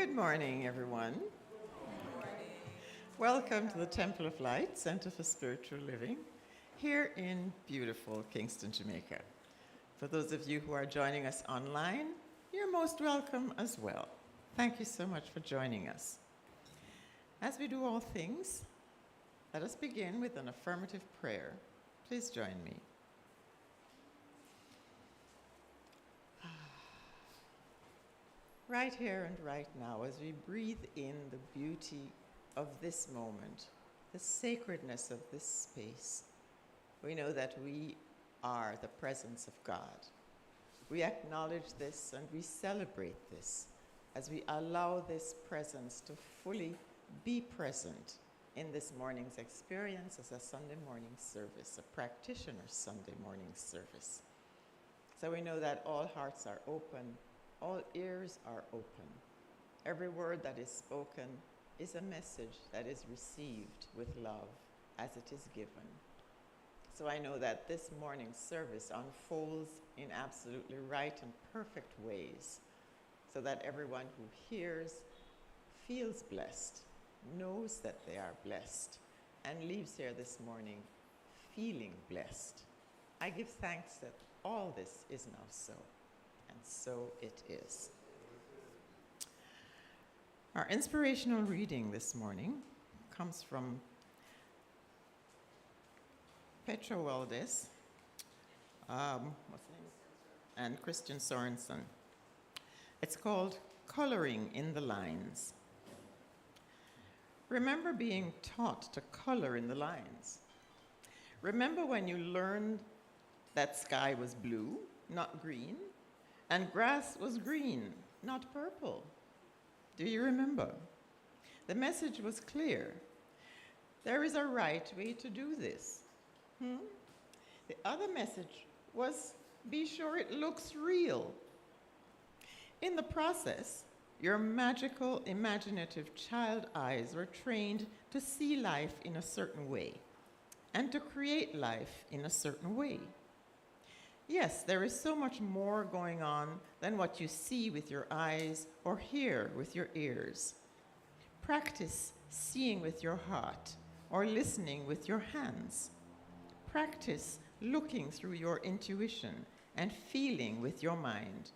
Good morning, everyone. Welcome to the Temple of Light, Center for Spiritual Living, here in beautiful Kingston, Jamaica. For those of you who are joining us online, you're most welcome as well. Thank you so much for joining us. As we do all things, let us begin with an affirmative prayer. Please join me. Right here and right now, as we breathe in the beauty of this moment, the sacredness of this space, we know that we are the presence of God. We acknowledge this and we celebrate this as we allow this presence to fully be present in this morning's experience as a Sunday morning service, a practitioner's Sunday morning service. So we know that all hearts are open, all ears are open. Every word that is spoken is a message that is received with love as it is given. So I know that this morning's service unfolds in absolutely right and perfect ways, so that everyone who hears feels blessed, knows that they are blessed, and leaves here this morning feeling blessed. I give thanks that all this is now so. And so it is. Our inspirational reading this morning comes from Petra Waldes, and Christian Sorensen. It's called Coloring in the Lines. Remember being taught to color in the lines. Remember when you learned that sky was blue, not green, and grass was green, not purple. Do you remember? The message was clear. There is a right way to do this. The other message was, be sure it looks real. In the process, your magical, imaginative child eyes were trained to see life in a certain way and to create life in a certain way. Yes, there is so much more going on than what you see with your eyes or hear with your ears. Practice seeing with your heart or listening with your hands. Practice looking through your intuition and feeling with your mind.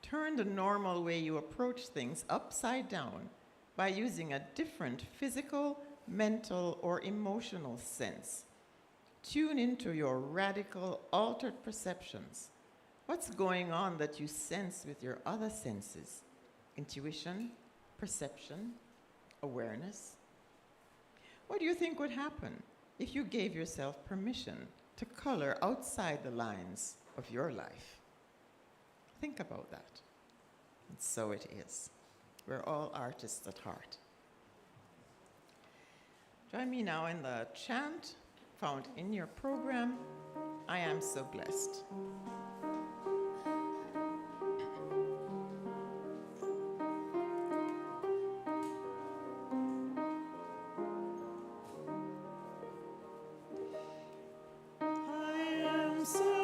Turn the normal way you approach things upside down by using a different physical, mental, or emotional sense. Tune into your radical, altered perceptions. What's going on that you sense with your other senses? Intuition, perception, awareness. What do you think would happen if you gave yourself permission to color outside the lines of your life? Think about that. And so it is. We're all artists at heart. Join me now in the chant found in your program, I Am So Blessed. So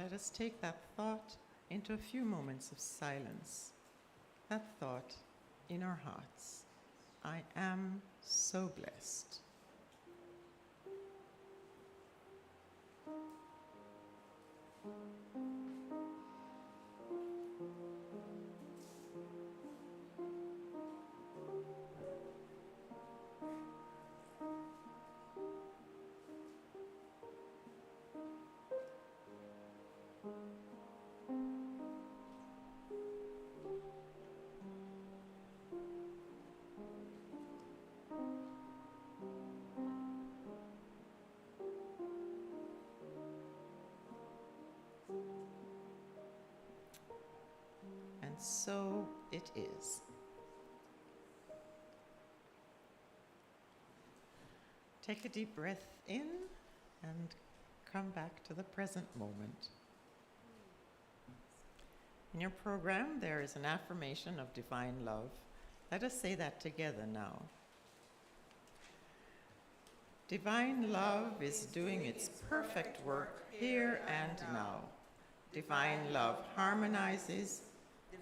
let us take that thought into a few moments of silence. That thought in our hearts. I am so blessed. And so it is. Take a deep breath in and come back to the present moment. In your program, there is an affirmation of divine love. Let us say that together now. Divine love is doing its perfect work here and now. Divine love harmonizes.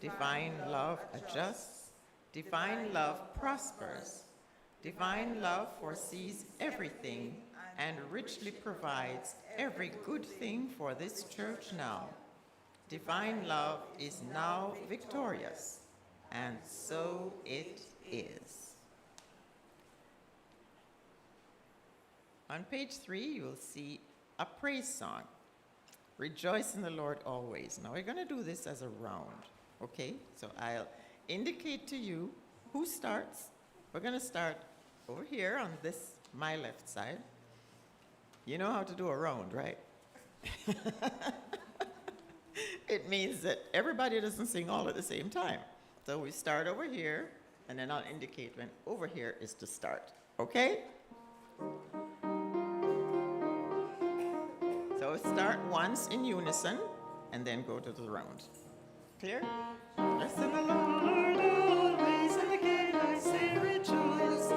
Divine love adjusts. Divine love prospers. Divine love foresees everything and richly provides every good thing for this church now. Divine love is now victorious, and so it is. On page 3, you'll see a praise song. Rejoice in the Lord always. Now we're going to do this as a round, okay? So I'll indicate to you who starts. We're going to start over here on this, my left side. You know how to do a round, right? It means that everybody doesn't sing all at the same time. So we start over here, and then I'll indicate when over here is to start, okay? So start once in unison, and then go to the round. Clear? Listen the Lord always, and again I say rejoice.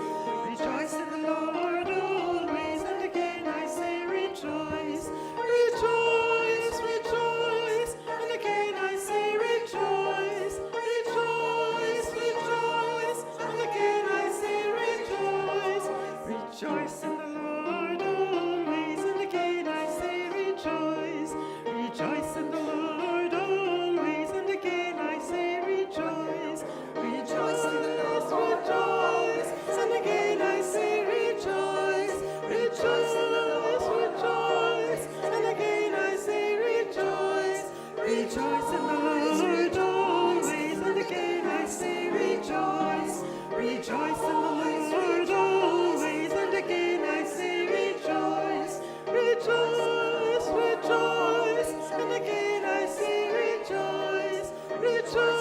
Rejoice in the Lord always, and again I say rejoice. Rejoice, rejoice, and again I say rejoice. Rejoice, rejoice, and again I say rejoice. Rejoice in the Lord always, and again I say rejoice. Rejoice in the Lord always, and again I say rejoice. Rejoice, rejoice, and again I say rejoice. Rejoice, rejoice, and again I say rejoice. Rejoice in the Lord always, and again I say rejoice. Rejoice in the Lord always, and again I say rejoice. Rejoice, rejoice, and again I say rejoice. Rejoice,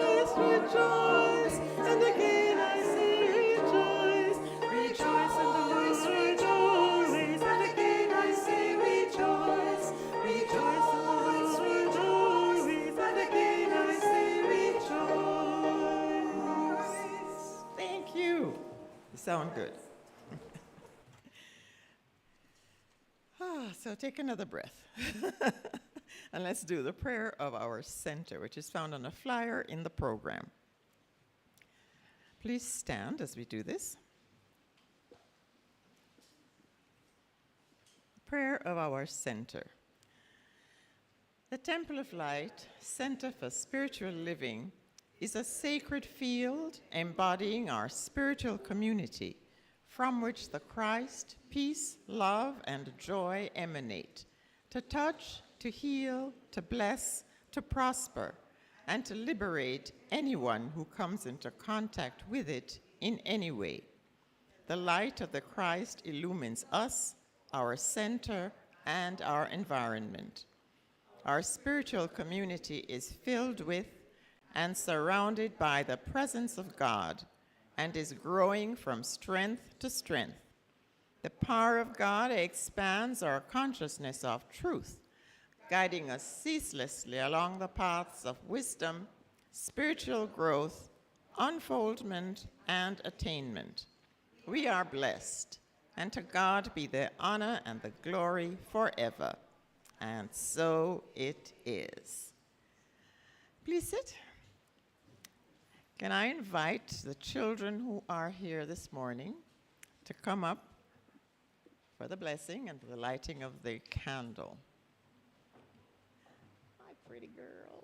rejoice, and again I say rejoice. Rejoice in the Lord always, and again I say rejoice. Rejoice in the Lord always, and again I say rejoice. Thank you. You sound good. So take another breath. And let's do the prayer of our center, which is found on a flyer in the program. Please stand as we do this. Prayer of our center. The Temple of Light, Center for Spiritual Living, is a sacred field embodying our spiritual community from which the Christ, peace, love, and joy emanate, to touch, to heal, to bless, to prosper, and to liberate anyone who comes into contact with it in any way. The light of the Christ illumines us, our center, and our environment. Our spiritual community is filled with and surrounded by the presence of God and is growing from strength to strength. The power of God expands our consciousness of truth, guiding us ceaselessly along the paths of wisdom, spiritual growth, unfoldment, and attainment. We are blessed, and to God be the honor and the glory forever. And so it is. Please sit. Can I invite the children who are here this morning to come up for the blessing and the lighting of the candle? Hi, pretty girl.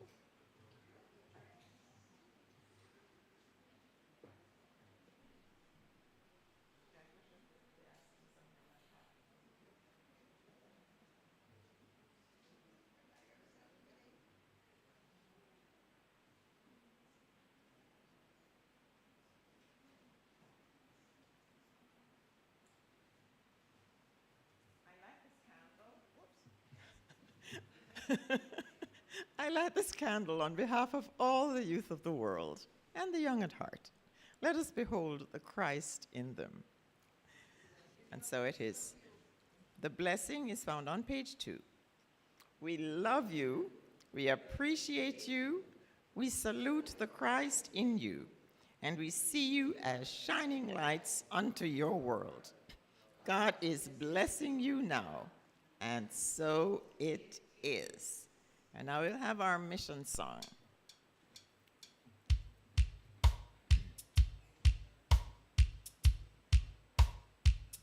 I light this candle on behalf of all the youth of the world and the young at heart. Let us behold the Christ in them. And so it is. The blessing is found on page 2. We love you, we appreciate you, we salute the Christ in you, and we see you as shining lights unto your world. God is blessing you now, and so it is. And now we'll have our mission song.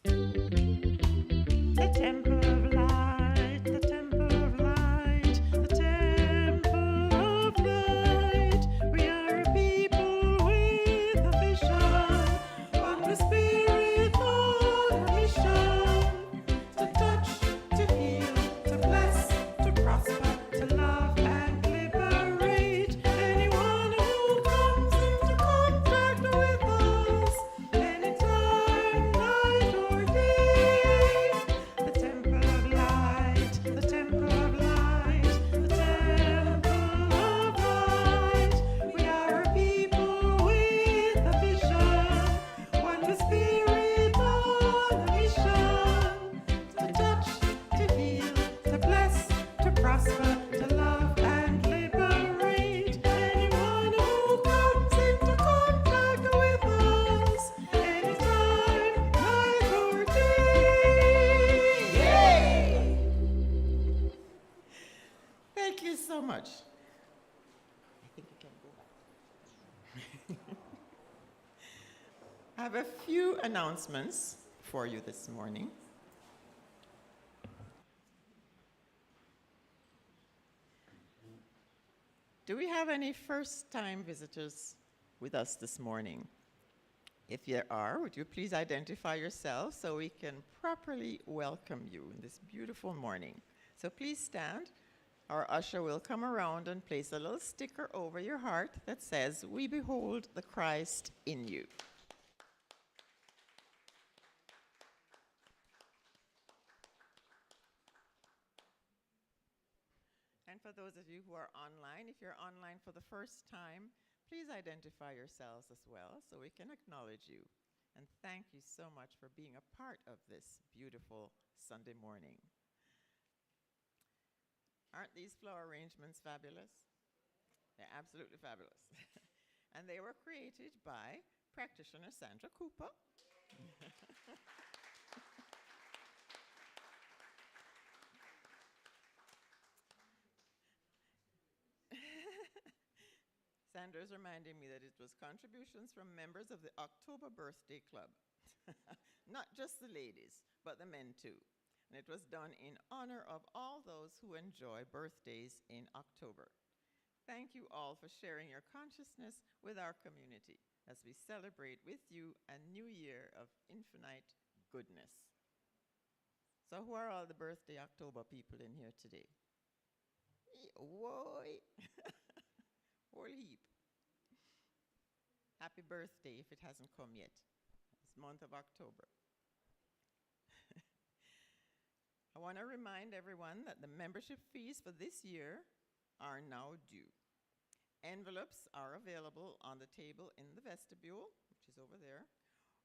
The temple of light, the temple of light, the temple of light. We are a people with a vision, one the Spirit on a mission, to touch, to heal, to bless, to prosper, to love and liberate anyone who comes into contact with us, anytime, night or day. The temple of light, the temple of light, the temple of light. We are a people with a vision, one the Spirit on a mission, to touch, to heal, to bless, to prosper, to love and liberate anyone who comes into contact with us, anytime, night or day. Yay! Thank you so much. I think you can go back. I have a few announcements for you this morning. Do we have any first-time visitors with us this morning? If there are, would you please identify yourself so we can properly welcome you in this beautiful morning? So please stand. Our usher will come around and place a little sticker over your heart that says, "We behold the Christ in you." And for those of you who are online, if you're online for the first time, please identify yourselves as well so we can acknowledge you. And thank you so much for being a part of this beautiful Sunday morning. Aren't these flower arrangements fabulous? They're absolutely fabulous. And they were created by practitioner Sandra Cooper. Sandra's reminding me that it was contributions from members of the October Birthday Club. Not just the ladies, but the men too. And it was done in honor of all those who enjoy birthdays in October. Thank you all for sharing your consciousness with our community as we celebrate with you a new year of infinite goodness. So who are all the birthday October people in here today? Whoa! Whole heap. Happy birthday if it hasn't come yet. This month of October. I want to remind everyone that the membership fees for this year are now due. Envelopes are available on the table in the vestibule, which is over there,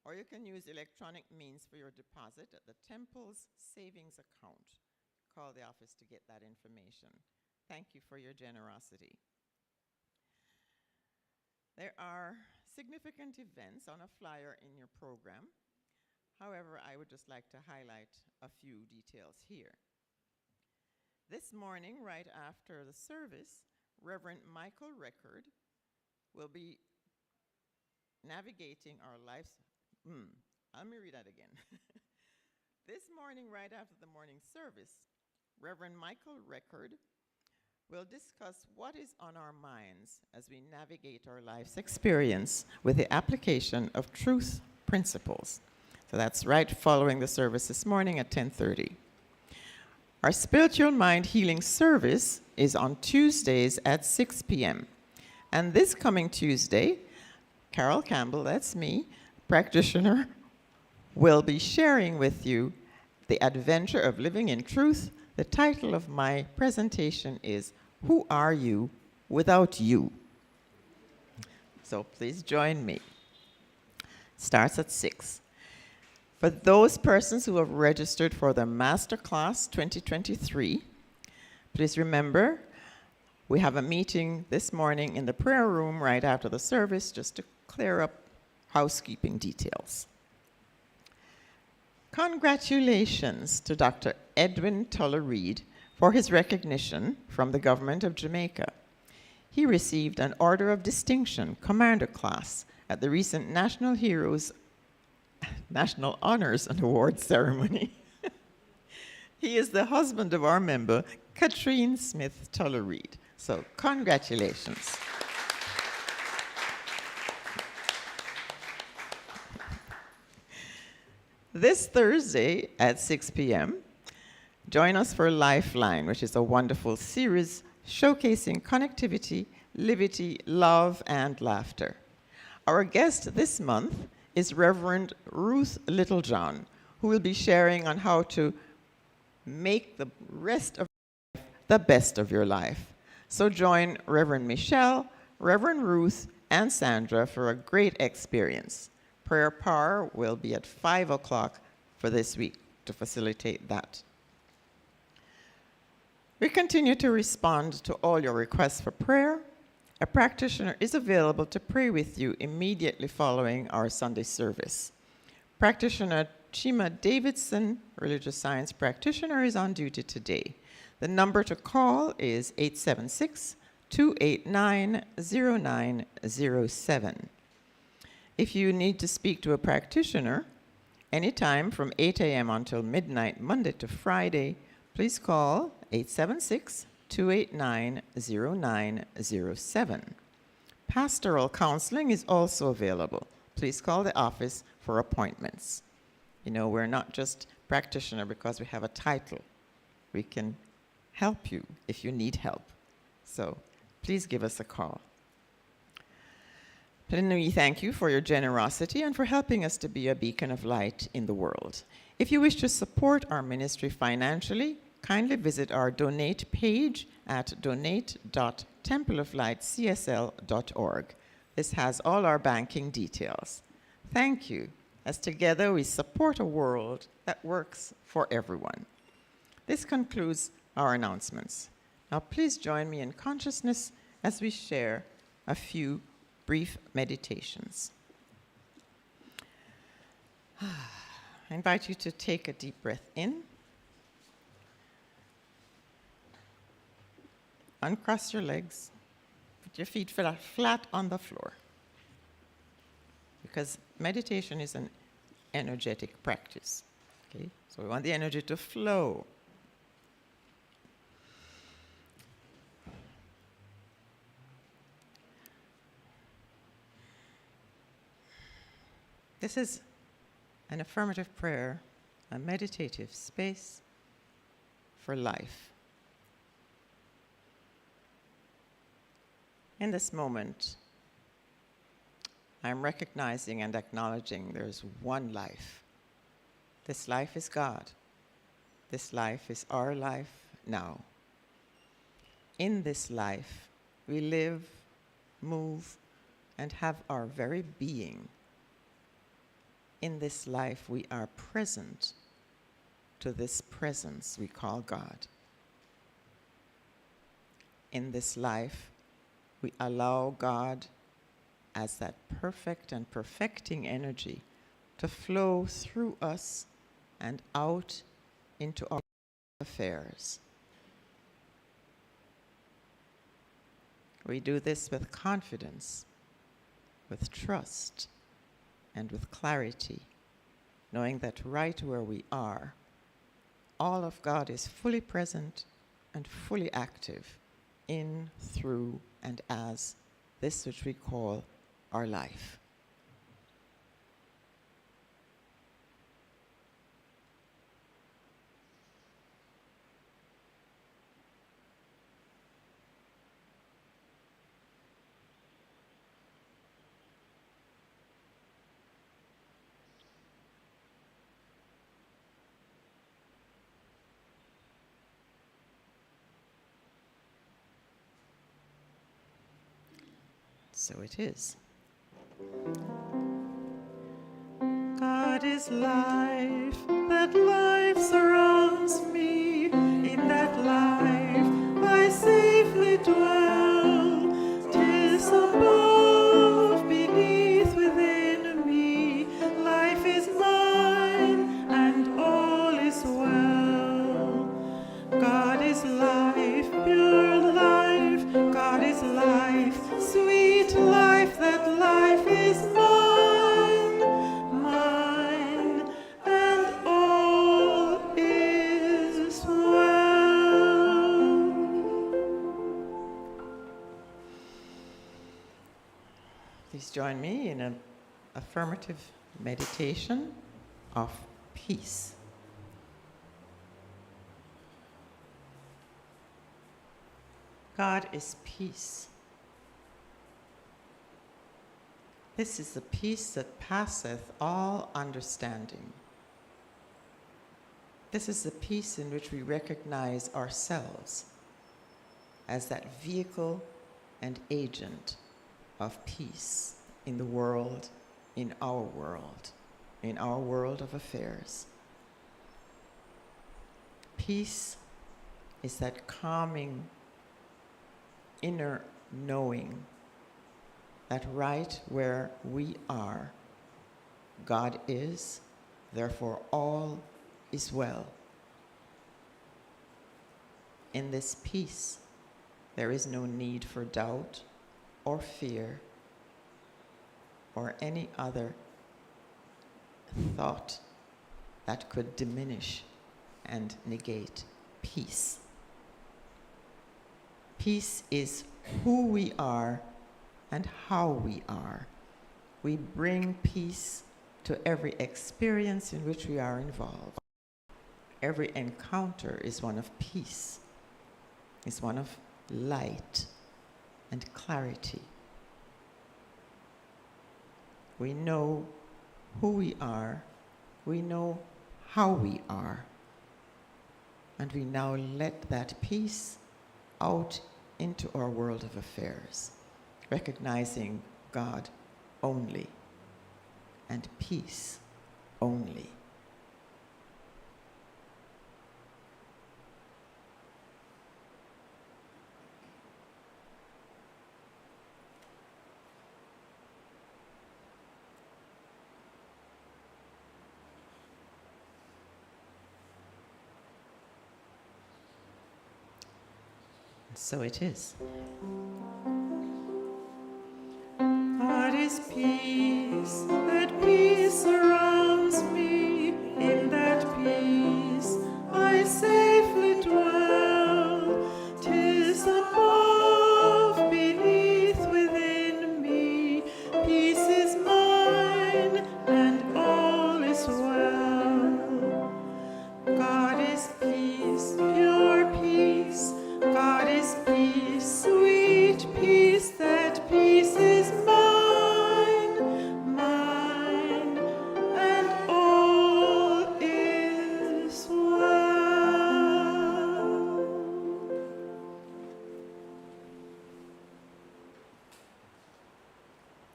or you can use electronic means for your deposit at the Temple's savings account. Call the office to get that information. Thank you for your generosity. There are significant events on a flyer in your program. However, I would just like to highlight a few details here. This morning, right after the service, Reverend Michael Record will be navigating our lives. Let me read that again. This morning, right after the morning service, Reverend Michael Record will discuss what is on our minds as we navigate our life's experience with the application of truth principles. So that's right following the service this morning at 10:30. Our Spiritual Mind Healing Service is on Tuesdays at 6 p.m. And this coming Tuesday, Carol Campbell, that's me, practitioner, will be sharing with you the adventure of living in truth. The title of my presentation is, Who Are You Without You? So please join me. Starts at 6. For those persons who have registered for the Masterclass 2023, please remember, we have a meeting this morning in the prayer room right after the service just to clear up housekeeping details. Congratulations to Dr. Edwin Tuller-Reed for his recognition from the government of Jamaica. He received an Order of Distinction, Commander Class, at the recent National Honors and Awards ceremony. He is the husband of our member, Katrine Smith Tuller-Reed. So congratulations. This Thursday at 6 p.m., join us for Lifeline, which is a wonderful series showcasing connectivity, liberty, love, and laughter. Our guest this month is Reverend Ruth Littlejohn, who will be sharing on how to make the rest of your life the best of your life. So join Reverend Michelle, Reverend Ruth, and Sandra for a great experience. Prayer Power will be at 5 o'clock for this week to facilitate that. We continue to respond to all your requests for prayer. A practitioner is available to pray with you immediately following our Sunday service. Practitioner Chima Davidson, religious science practitioner, is on duty today. The number to call is 876-289-0907. If you need to speak to a practitioner anytime from 8 a.m. until midnight, Monday to Friday, please call 876-289-0907. Pastoral counseling is also available. Please call the office for appointments. You know, we're not just practitioner because we have a title. We can help you if you need help. So please give us a call. And we thank you for your generosity and for helping us to be a beacon of light in the world. If you wish to support our ministry financially, kindly visit our donate page at donate.templeoflightcsl.org. This has all our banking details. Thank you, as together we support a world that works for everyone. This concludes our announcements. Now please join me in consciousness as we share a few brief meditations. I invite you to take a deep breath in. Uncross your legs. Put your feet flat on the floor. Because meditation is an energetic practice. Okay? So we want the energy to flow. This is an affirmative prayer, a meditative space for life. In this moment, I'm recognizing and acknowledging there's one life. This life is God. This life is our life now. In this life, we live, move, and have our very being. In this life, we are present to this presence we call God. In this life, we allow God as that perfect and perfecting energy to flow through us and out into our affairs. We do this with confidence, with trust, and with clarity, knowing that right where we are, all of God is fully present and fully active in, through, and as this which we call our life. So it is. God is life, that life surrounds me. In that life I safely dwell. 'Tis above, beneath, within me. Life is mine, and all is well. God is life, pure life. God is life, sweet life. That life is mine, mine, and all is well. Please join me in an affirmative meditation of peace. God is peace. This is the peace that passeth all understanding. This is the peace in which we recognize ourselves as that vehicle and agent of peace in the world, in our world of affairs. Peace is that calming inner knowing that right where we are, God is, therefore all is well. In this peace, there is no need for doubt or fear or any other thought that could diminish and negate peace. Peace is who we are and how we are. We bring peace to every experience in which we are involved. Every encounter is one of peace, is one of light and clarity. We know who we are, we know how we are, and we now let that peace out into our world of affairs, recognizing God only and peace only. So it is. God is peace, that peace surrounds me. In that peace I safely dwell. 'Tis above, beneath, within me. Peace is mine, and all is well. God is peace, pure peace. God is peace, sweet peace. That peace is mine, mine, and all is well.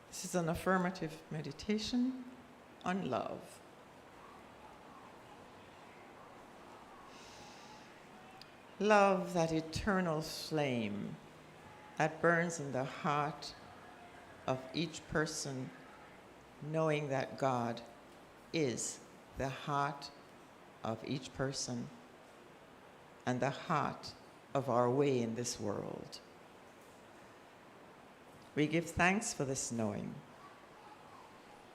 This is an affirmative meditation on love. Love, that eternal flame that burns in the heart of each person, knowing that God is the heart of each person and the heart of our way in this world. We give thanks for this knowing,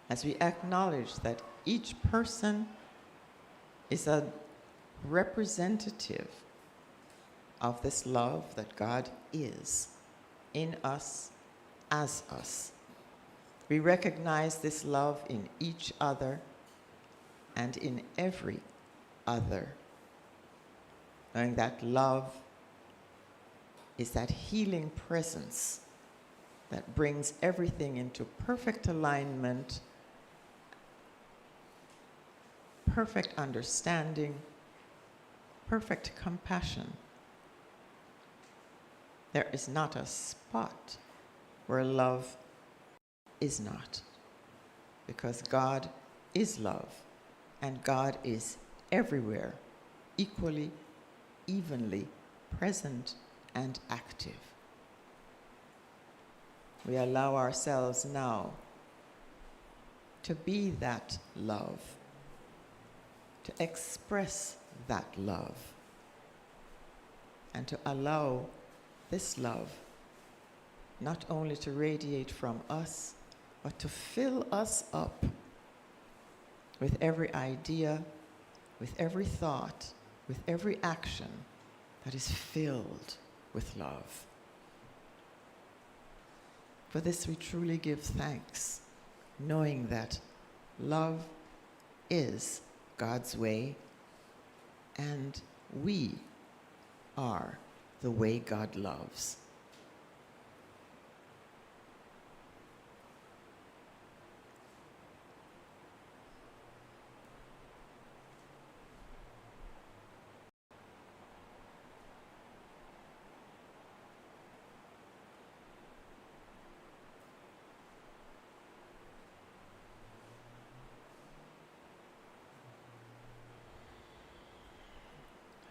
as we acknowledge that each person is a representative of this love that God is in us, as us. We recognize this love in each other and in every other, knowing that love is that healing presence that brings everything into perfect alignment, perfect understanding, perfect compassion. There is not a spot where love is not, because God is love, and God is everywhere, equally, evenly present and active. We allow ourselves now to be that love, to express that love, and to allow this love not only to radiate from us, but to fill us up with every idea, with every thought, with every action that is filled with love. For this we truly give thanks, knowing that love is God's way, and we are the way God loves.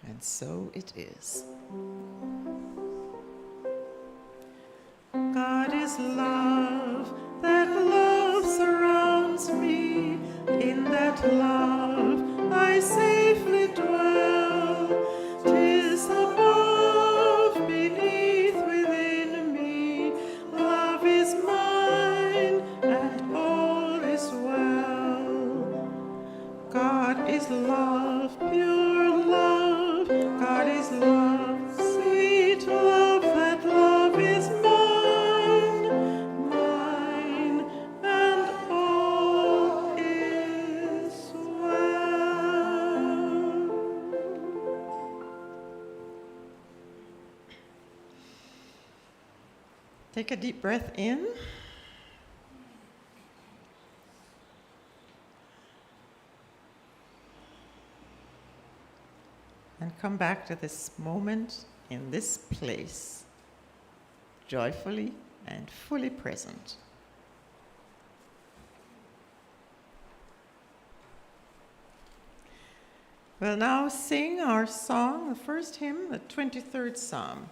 And so it is. God is love, that love surrounds me. In that love I safely dwell. 'Tis above, beneath, within me. Love is mine, and all is well. God is love, pure love. God is love, sweet love. That love is mine, mine, and all is well. Take a deep breath in. And come back to this moment in this place, joyfully and fully present. We'll now sing our song, the first hymn, the 23rd Psalm,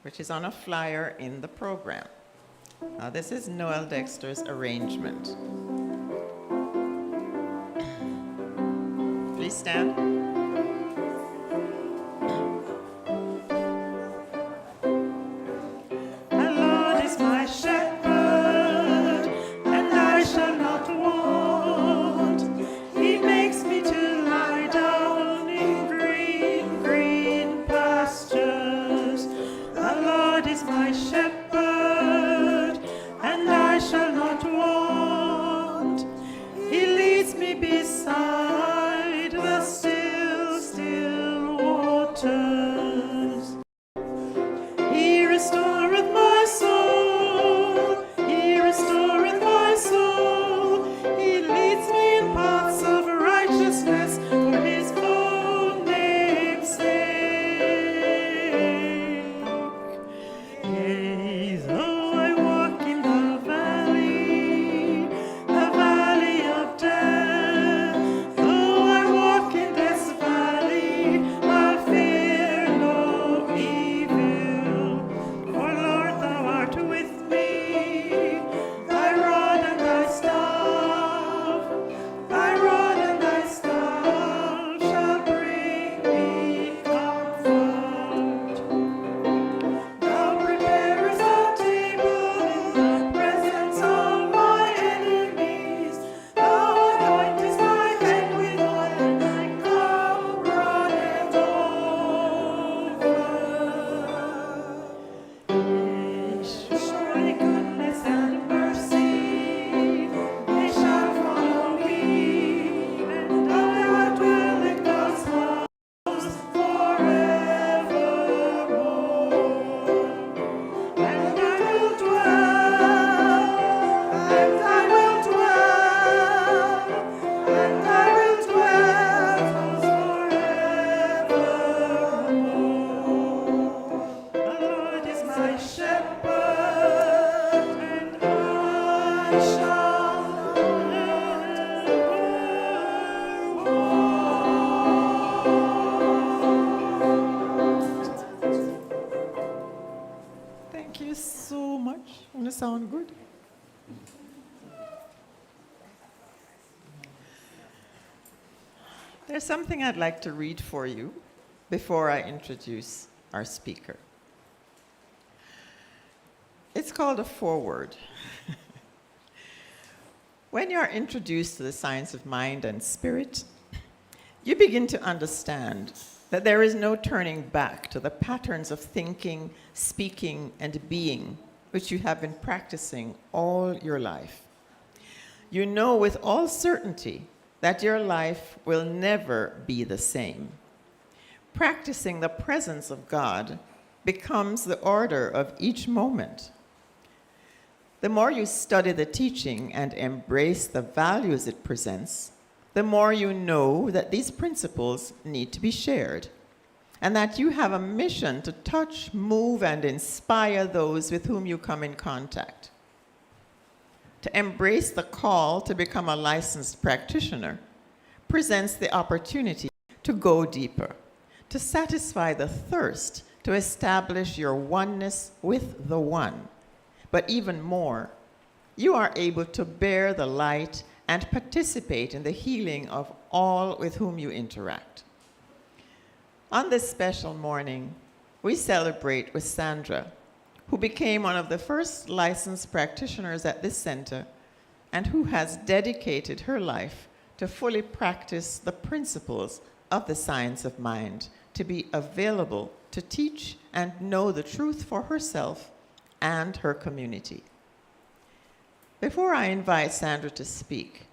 which is on a flyer in the program. Now, this is Noel Dexter's arrangement. Please stand. For Thank you so much. You sound good. There's something I'd like to read for you before I introduce our speaker. It's called a foreword. When you're introduced to the science of mind and spirit, you begin to understand that there is no turning back to the patterns of thinking, speaking, and being which you have been practicing all your life. You know with all certainty that your life will never be the same. Practicing the presence of God becomes the order of each moment. The more you study the teaching and embrace the values it presents, the more you know that these principles need to be shared, and that you have a mission to touch, move, and inspire those with whom you come in contact. To embrace the call to become a licensed practitioner presents the opportunity to go deeper, to satisfy the thirst to establish your oneness with the One. But even more, you are able to bear the light and participate in the healing of all with whom you interact. On this special morning, we celebrate with Sandra, who became one of the first licensed practitioners at this center and who has dedicated her life to fully practice the principles of the science of mind, to be available to teach and know the truth for herself and her community. Before I invite Sandra to speak,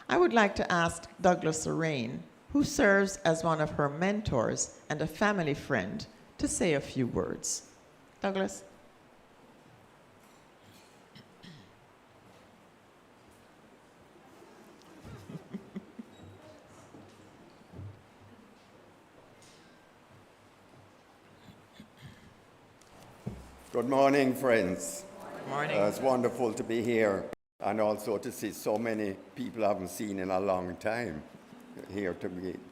I would like to ask Doug Orane, who serves as one of her mentors and a family friend, to say a few words. Douglas? Good morning, friends. Good morning. It's wonderful to be here and also to see so many people I haven't seen in a long time here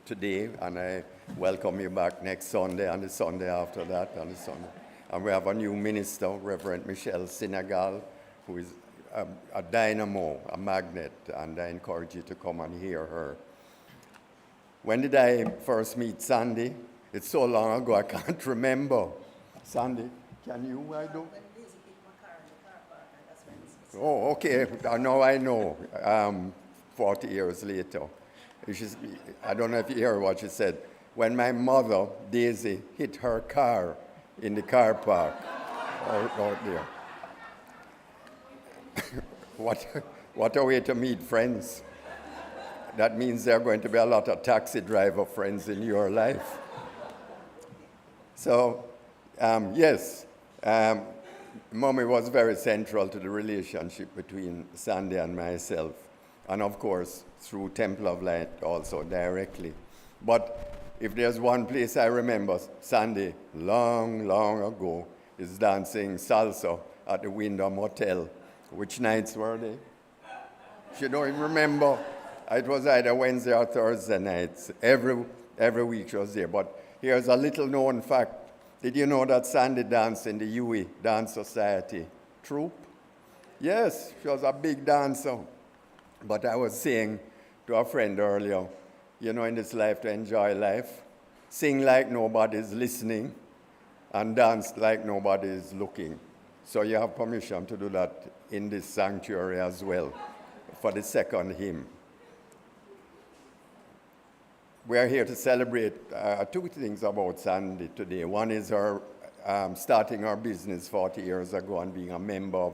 today. And I welcome you back next Sunday and the Sunday after that and the Sunday. And we have a new minister, Reverend Michelle Senegal, who is a dynamo, a magnet, and I encourage you to come and hear her. When did I first meet Sandy? It's so long ago I can't remember. Sandy? Can you, I do? Oh, okay. Now I know. 40 years later. I don't know if you heard what she said. When my mother, Daisy, hit her car in the car park out there. What a way to meet friends. That means there are going to be a lot of taxi driver friends in your life. So, yes. Mommy was very central to the relationship between Sandy and myself, and of course through Temple of Light also directly. But if there's one place I remember Sandy long, long ago is dancing salsa at the Wyndham Hotel. Which nights were they? She don't even remember. It was either Wednesday or Thursday nights. Every week she was there. But here's a little known fact. Did you know that Sandy danced in the UE Dance Society troupe? Yes, she was a big dancer. But I was saying to a friend earlier, you know, in this life to enjoy life, sing like nobody's listening and dance like nobody's looking. So you have permission to do that in this sanctuary as well for the second hymn. We are here to celebrate two things about Sandy today. One is her starting her business 40 years ago and being a member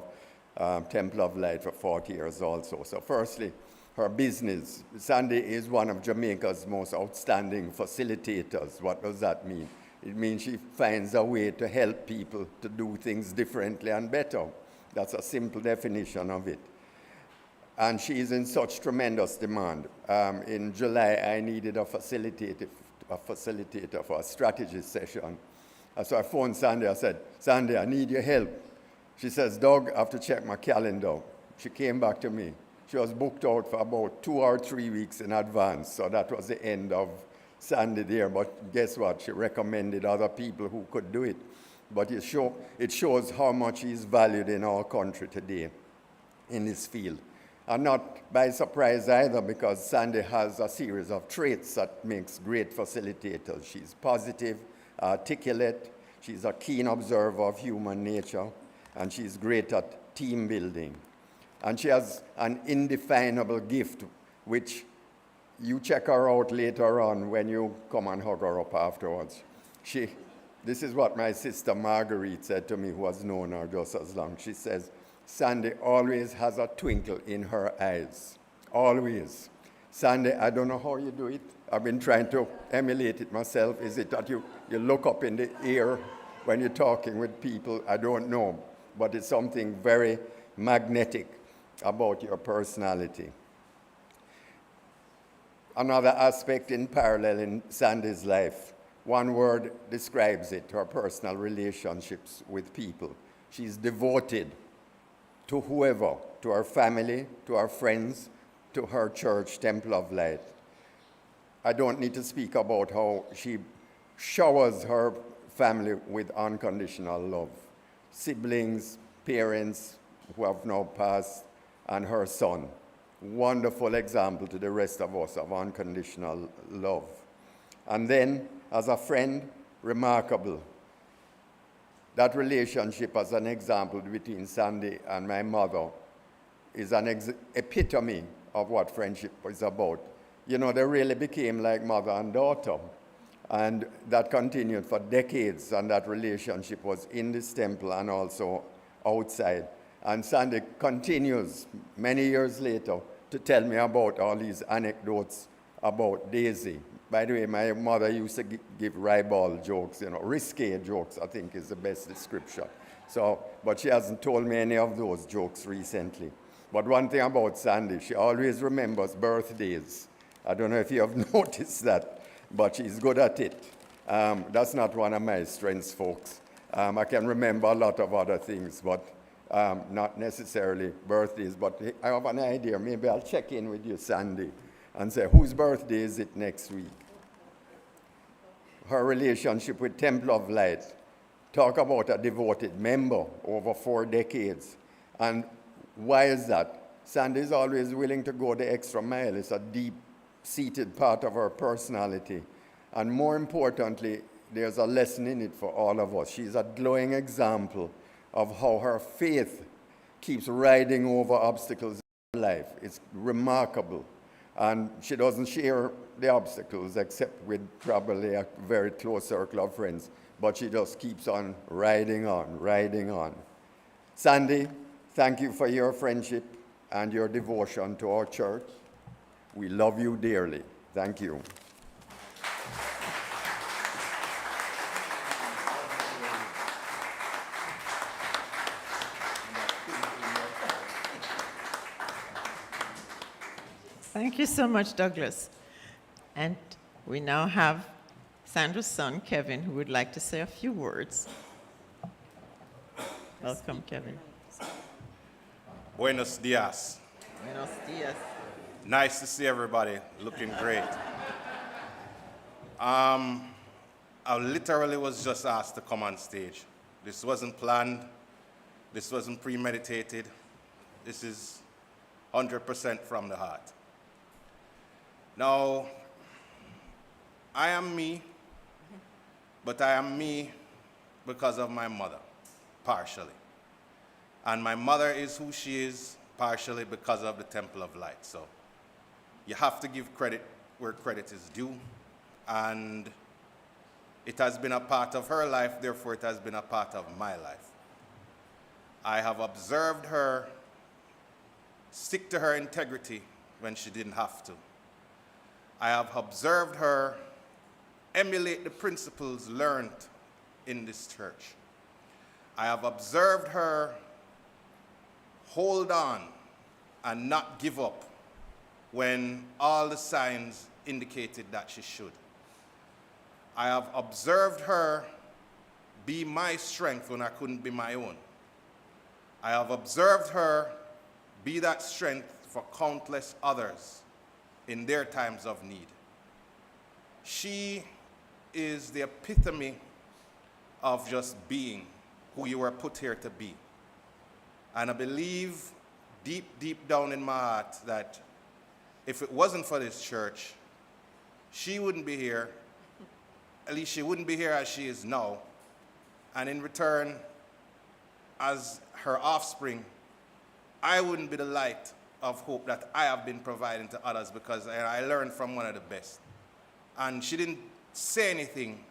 of Temple of Light for 40 years also. So firstly, her business. Sandy is one of Jamaica's most outstanding facilitators. What does that mean? It means she finds a way to help people to do things differently and better. That's a simple definition of it. And she is in such tremendous demand. In July, I needed a facilitator for a strategy session. So I phoned Sandy. I said, Sandy, I need your help. She says, Doug, I have to check my calendar. She came back to me. She was booked out for about 2 or 3 weeks in advance. So that was the end of Sandy there. But guess what? She recommended other people who could do it. but it shows how much he is valued in our country today in this field. And not by surprise either, because Sandy has a series of traits that makes great facilitators. She's positive, articulate, she's a keen observer of human nature, and she's great at team building. And she has an indefinable gift, which you check her out later on when you come and hug her up afterwards. This is what my sister Marguerite said to me, who has known her just as long. She says, Sandy always has a twinkle in her eyes, always. Sandy, I don't know how you do it. I've been trying to emulate it myself. Is it that you look up in the air when you're talking with people? I don't know, but it's something very magnetic about your personality. Another aspect in parallel in Sandy's life, one word describes it, her personal relationships with people. She's devoted to whoever, to her family, to her friends, to her church, Temple of Light. I don't need to speak about how she showers her family with unconditional love. Siblings, parents who have now passed, and her son. Wonderful example to the rest of us of unconditional love. And then, as a friend, remarkable. That relationship as an example between Sandy and my mother is an epitome of what friendship is about. You know, they really became like mother and daughter. And that continued for decades, and that relationship was in this temple and also outside. And Sandy continues many years later to tell me about all these anecdotes about Daisy. By the way, my mother used to give ribald jokes, risque jokes, I think is the best description. But she hasn't told me any of those jokes recently. But one thing about Sandy, she always remembers birthdays. I don't know if you have noticed that, but she's good at it. That's not one of my strengths, folks. I can remember a lot of other things, but not necessarily birthdays. But I have an idea. Maybe I'll check in with you, Sandy, and say, whose birthday is it next week? Her relationship with Temple of Light. Talk about a devoted member over 4 decades. And why is that? Sandy is always willing to go the extra mile. It's a deep-seated part of her personality. And more importantly, there's a lesson in it for all of us. She's a glowing example of how her faith keeps riding over obstacles in life. It's remarkable. And she doesn't share the obstacles except with probably a very close circle of friends. But she just keeps on riding on, riding on. Sandy, thank you for your friendship and your devotion to our church. We love you dearly. Thank you. Thank you so much, Douglas. And we now have Sandra's son, Kevin, who would like to say a few words. Welcome, Kevin. Buenos dias. Buenos dias. Nice to see everybody. Looking great. I literally was just asked to come on stage. This wasn't planned. This wasn't premeditated. This is 100% from the heart. Now, I am me, but I am me because of my mother, partially. And my mother is who she is, partially because of the Temple of Light. So you have to give credit where credit is due. And it has been a part of her life, therefore it has been a part of my life. I have observed her stick to her integrity when she didn't have to. I have observed her emulate the principles learned in this church. I have observed her hold on and not give up when all the signs indicated that she should. I have observed her be my strength when I couldn't be my own. I have observed her be that strength for countless others in their times of need. She is the epitome of just being who you were put here to be. And I believe deep, deep down in my heart that if it wasn't for this church, she wouldn't be here. At least she wouldn't be here as she is now. And in return, as her offspring, I wouldn't be the light of hope that I have been providing to others, because I learned from one of the best. And she didn't say anything.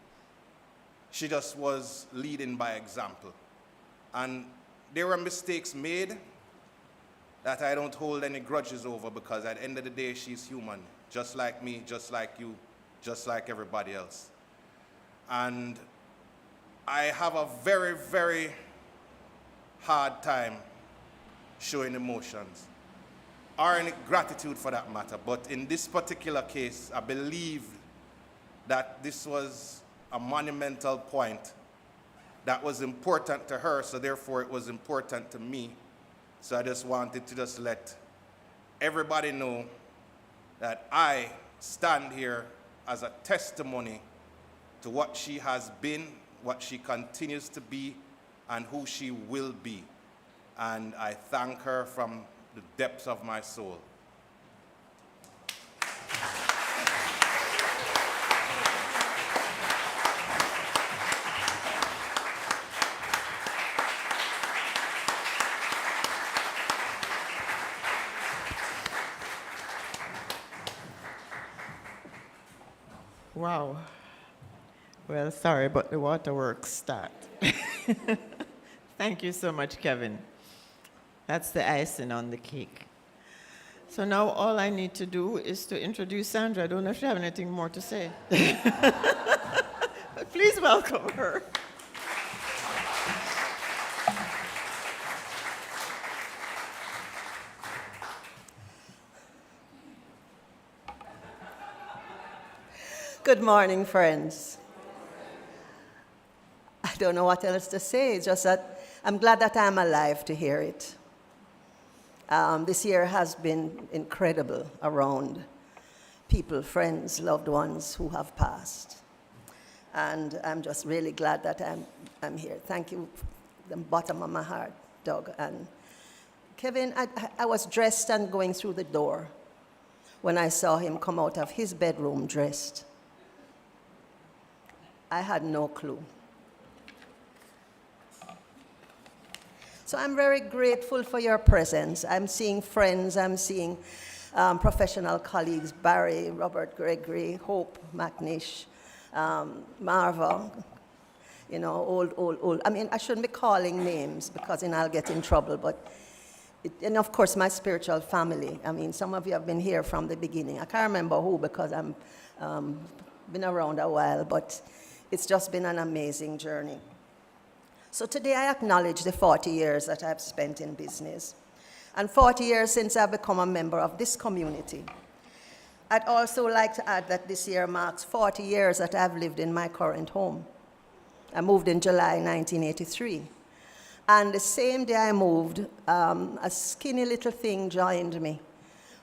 She just was leading by example. And there were mistakes made that I don't hold any grudges over, because at the end of the day, she's human, just like me, just like you, just like everybody else. And I have a very, very hard time showing emotions, or any gratitude for that matter. But in this particular case, I believe that this was a monumental point that was important to her, so therefore it was important to me. So I just wanted to just let everybody know that I stand here as a testimony to what she has been, what she continues to be, and who she will be. And I thank her from the depths of my soul. Wow. Well, sorry, but the waterworks start. Thank you so much, Kevin. That's the icing on the cake. So now all I need to do is to introduce Sandra. I don't know if you have anything more to say. But please welcome her. Good morning, friends. I don't know what else to say. It's just that I'm glad that I'm alive to hear it. This year has been incredible around people, friends, loved ones who have passed. And I'm just really glad that I'm here. Thank you from the bottom of my heart, Doug. And Kevin, I was dressed and going through the door when I saw him come out of his bedroom dressed. I had no clue. So I'm very grateful for your presence. I'm seeing friends, I'm seeing professional colleagues, Barry, Robert Gregory, Hope McNish, Marva, you know, old. I mean, I shouldn't be calling names because then I'll get in trouble, but, and of course my spiritual family. I mean, some of you have been here from the beginning. I can't remember who because I'm been around a while, but it's just been an amazing journey. So today I acknowledge the 40 years that I've spent in business and 40 years since I've become a member of this community. I'd also like to add that this year marks 40 years that I've lived in my current home. I moved in July 1983. And the same day I moved, a skinny little thing joined me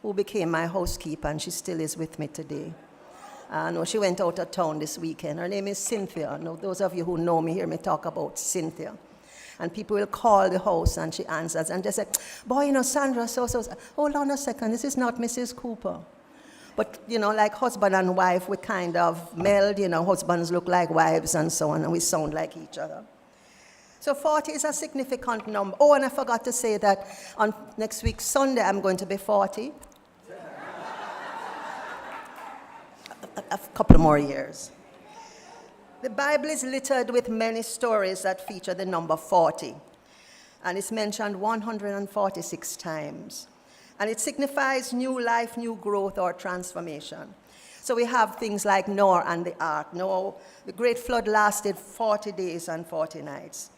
who became my housekeeper, and she still is with me today. No, she went out of town this weekend. Her name is Cynthia. Now, those of you who know me hear me talk about Cynthia. And people will call the house and she answers and they say, boy, you know, Sandra, so. Hold on a second, this is not Mrs. Cooper. But, you know, like husband and wife, we kind of meld, you know, husbands look like wives and so on, and we sound like each other. So 40 is a significant number. Oh, and I forgot to say that on next week, Sunday, I'm going to be 40. A couple more years. The Bible is littered with many stories that feature the number 40, and it's mentioned 146 times. And it signifies new life, new growth, or transformation. So we have things like Noah and the ark. Noah, the great flood lasted 40 days and 40 nights.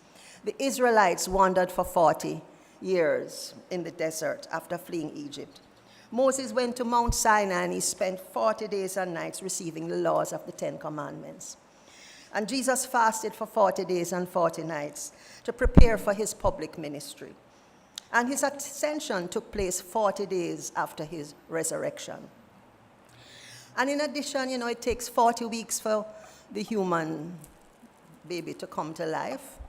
The Israelites wandered for 40 years in the desert after fleeing Egypt. Moses went to Mount Sinai and he spent 40 days and nights receiving the laws of the 10 Commandments. And Jesus fasted for 40 days and 40 nights to prepare for his public ministry. And his ascension took place 40 days after his resurrection. And in addition, you know, it takes 40 weeks for the human baby to come to life.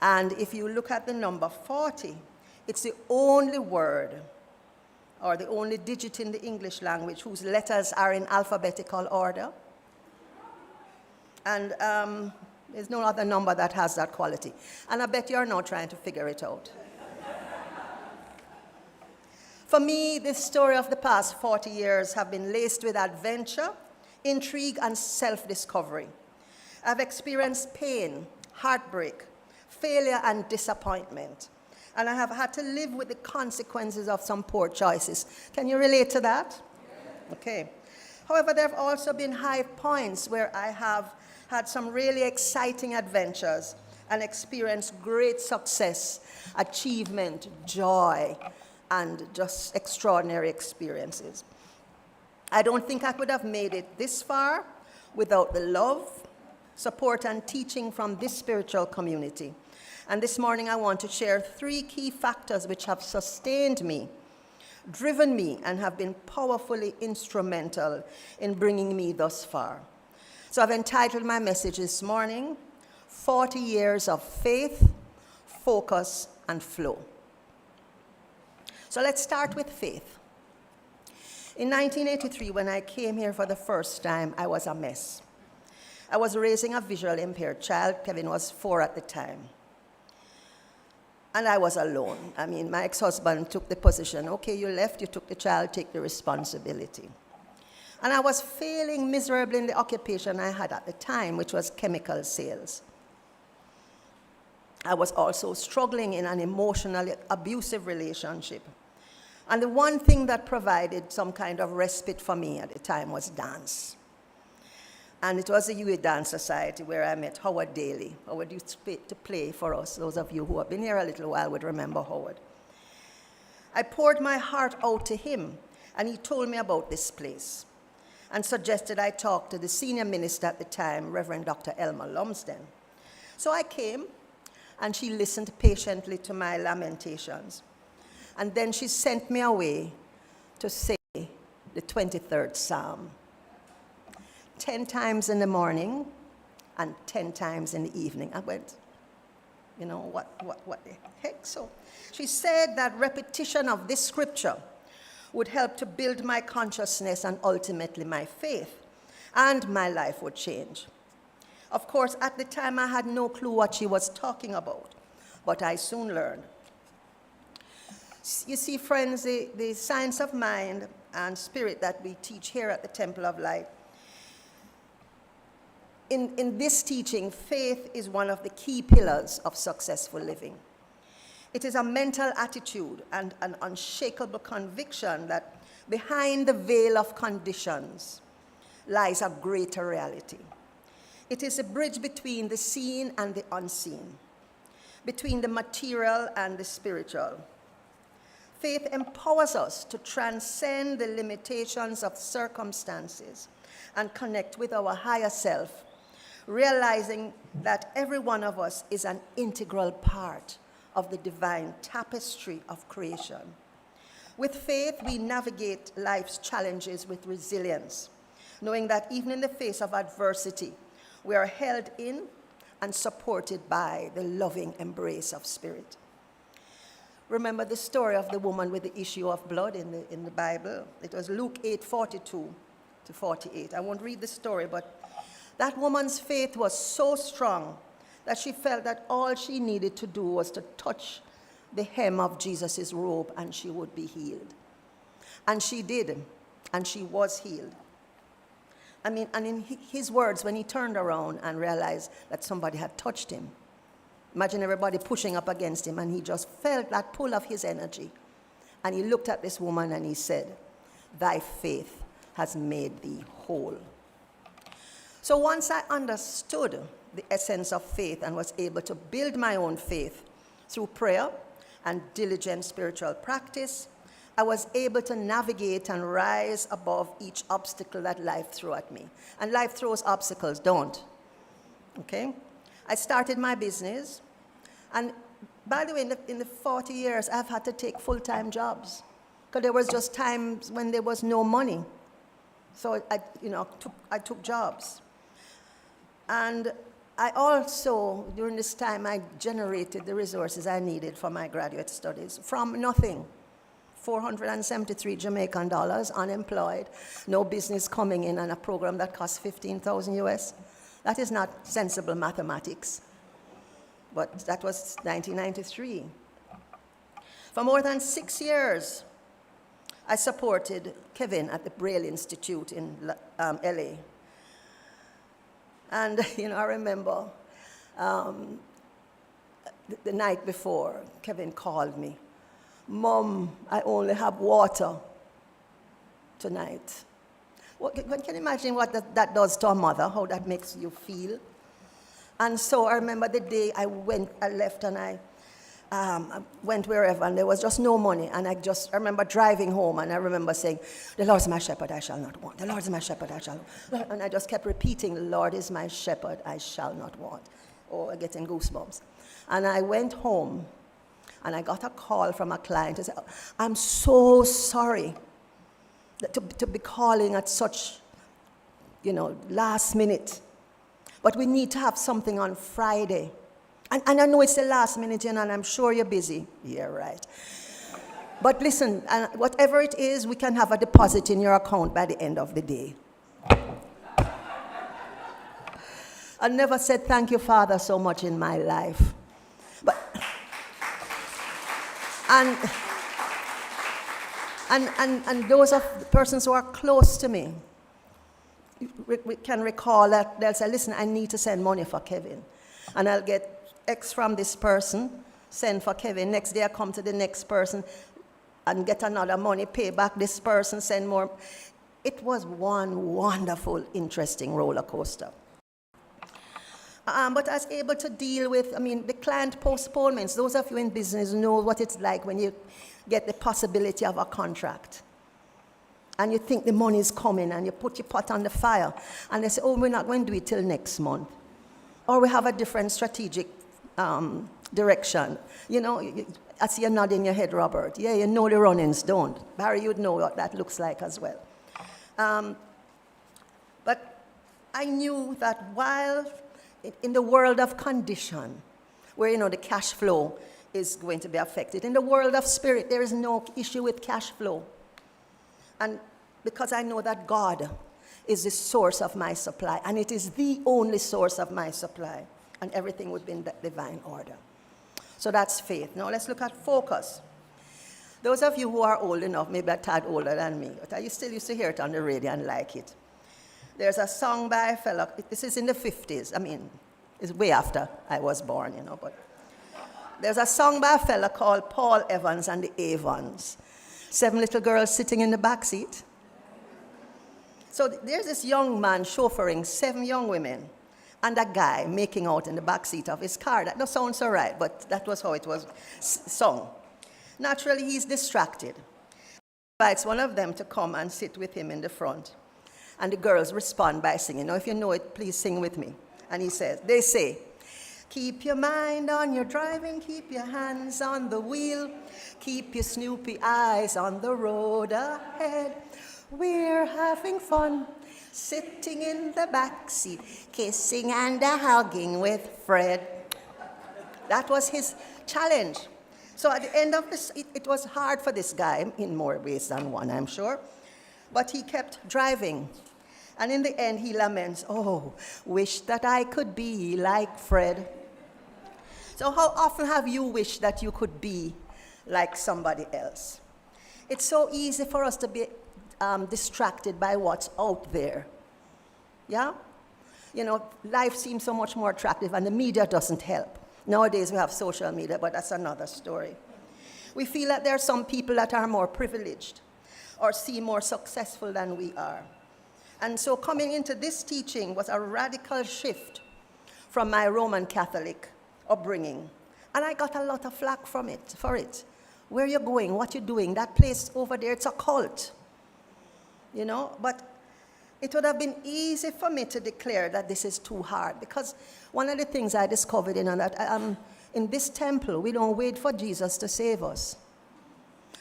And if you look at the number 40, it's the only word or the only digit in the English language whose letters are in alphabetical order. And there's no other number that has that quality. And I bet you're now trying to figure it out. For me, this story of the past 40 years have been laced with adventure, intrigue, and self-discovery. I've experienced pain, heartbreak, failure, and disappointment. And I have had to live with the consequences of some poor choices. Can you relate to that? Okay. However, there have also been high points where I have had some really exciting adventures and experienced great success, achievement, joy, and just extraordinary experiences. I don't think I could have made it this far without the love, support, and teaching from this spiritual community. And this morning I want to share 3 key factors which have sustained me, driven me, and have been powerfully instrumental in bringing me thus far. So I've entitled my message this morning, 40 Years of Faith, Focus, and Flow. So let's start with faith. In 1983, when I came here for the first time, I was a mess. I was raising a visually impaired child. Kevin was 4 at the time. And I was alone. I mean, my ex-husband took the position, okay, you left, you took the child, take the responsibility. And I was failing miserably in the occupation I had at the time, which was chemical sales. I was also struggling in an emotionally abusive relationship. And the one thing that provided some kind of respite for me at the time was dance. And it was the UA Dance Society where I met Howard Daly. Howard used to play for us. Those of you who have been here a little while would remember Howard. I poured my heart out to him, and he told me about this place and suggested I talk to the senior minister at the time, Reverend Dr. Elmer Lumsden. So I came, and she listened patiently to my lamentations. And then she sent me away to say the 23rd Psalm. 10 times in the morning and 10 times in the evening. I went, you know, what the heck? So she said that repetition of this scripture would help to build my consciousness and ultimately my faith, and my life would change. Of course, at the time, I had no clue what she was talking about, but I soon learned. You see, friends, the science of mind and spirit that we teach here at the Temple of Light, in this teaching, faith is one of the key pillars of successful living. It is a mental attitude and an unshakable conviction that behind the veil of conditions lies a greater reality. It is a bridge between the seen and the unseen, between the material and the spiritual. Faith empowers us to transcend the limitations of circumstances and connect with our higher self, realizing that every one of us is an integral part of the divine tapestry of creation. With faith, we navigate life's challenges with resilience, knowing that even in the face of adversity, we are held in and supported by the loving embrace of spirit. Remember the story of the woman with the issue of blood in the Bible? It was Luke 8:42 to 48. I won't read the story, but that woman's faith was so strong that she felt that all she needed to do was to touch the hem of Jesus' robe and she would be healed. And she did, and she was healed. I mean, and in his words, when he turned around and realized that somebody had touched him, imagine everybody pushing up against him, and he just felt that pull of his energy. And he looked at this woman and he said, "Thy faith has made thee whole." So once I understood the essence of faith and was able to build my own faith through prayer and diligent spiritual practice, I was able to navigate and rise above each obstacle that life threw at me. And life throws obstacles, don't. Okay? I started my business, and by the way, in the 40 years, I've had to take full-time jobs, because there was just times when there was no money. So I took jobs. And I also, during this time, I generated the resources I needed for my graduate studies from nothing. 473 Jamaican dollars, unemployed, no business coming in, and a program that costs 15,000 US. That is not sensible mathematics. But that was 1993. For more than 6 years, I supported Kevin at the Braille Institute in LA. And, I remember the night before, Kevin called me. Mom, I only have water tonight. Can you imagine what that does to a mother, how that makes you feel? And so I remember the day I left and I went wherever, and there was just no money. And I remember driving home, and I remember saying, the Lord is my shepherd, I shall not want. The Lord is my shepherd, I shall not want. And I just kept repeating, the Lord is my shepherd, I shall not want. Oh, I'm getting goosebumps. And I went home, and I got a call from a client who said, I'm so sorry to be calling at such, last minute. But we need to have something on Friday. And I know it's the last minute, and I'm sure you're busy. Yeah, right. But listen, whatever it is, we can have a deposit in your account by the end of the day. I never said thank you, Father, so much in my life. But and those of the persons who are close to me, we can recall that they'll say, listen, I need to send money for Kevin. And I'll get X from this person, send for Kevin. Next day I come to the next person and get another money, pay back this person, send more. It was one wonderful, interesting roller coaster. But I was able to deal with, the client postponements. Those of you in business know what it's like when you get the possibility of a contract. And you think the money is coming, and you put your pot on the fire. And they say, oh, we're not going to do it till next month. Or we have a different strategic direction. I see you nodding your head, Robert. Yeah, you know the run-ins, don't. Barry, you'd know what that looks like as well. But I knew that while in the world of condition, where, the cash flow is going to be affected, in the world of spirit, there is no issue with cash flow. And because I know that God is the source of my supply, and it is the only source of my supply, and everything would be in that divine order. So that's faith. Now let's look at focus. Those of you who are old enough, maybe a tad older than me, but I still used to hear it on the radio and like it. There's a song by a fellow, this is in the 50s, it's way after I was born, but there's a song by a fellow called Paul Evans and the Avons. 7 little girls sitting in the back seat. So there's this young man chauffeuring 7 young women and a guy making out in the back seat of his car. That doesn't sound so right, but that was how it was sung. Naturally, he's distracted. He invites one of them to come and sit with him in the front. And the girls respond by singing. Now, if you know it, please sing with me. And they say, keep your mind on your driving, keep your hands on the wheel, keep your snoopy eyes on the road ahead. We're having fun, sitting in the back seat, kissing and hugging with Fred. That was his challenge. So at the end of this, it was hard for this guy in more ways than one, I'm sure. But he kept driving. And in the end, he laments, oh, wish that I could be like Fred. So how often have you wished that you could be like somebody else? It's so easy for us to be distracted by what's out there. Yeah? Life seems so much more attractive, and the media doesn't help. Nowadays, we have social media, but that's another story. We feel that there are some people that are more privileged or seem more successful than we are. And so coming into this teaching was a radical shift from my Roman Catholic upbringing. And I got a lot of flack for it. Where are you going? What are you doing? That place over there, it's a cult. But it would have been easy for me to declare that this is too hard, because one of the things I discovered in this temple, we don't wait for Jesus to save us,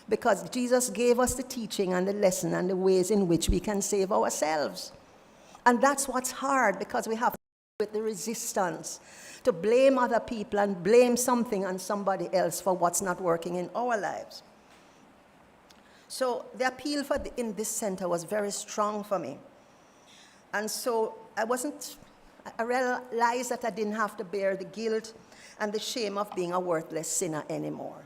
because Jesus gave us the teaching and the lesson and the ways in which we can save ourselves. And that's what's hard, because we have to with the resistance to blame other people and blame something and somebody else for what's not working in our lives. So the appeal in this center was very strong for me. And so I realized that I didn't have to bear the guilt and the shame of being a worthless sinner anymore.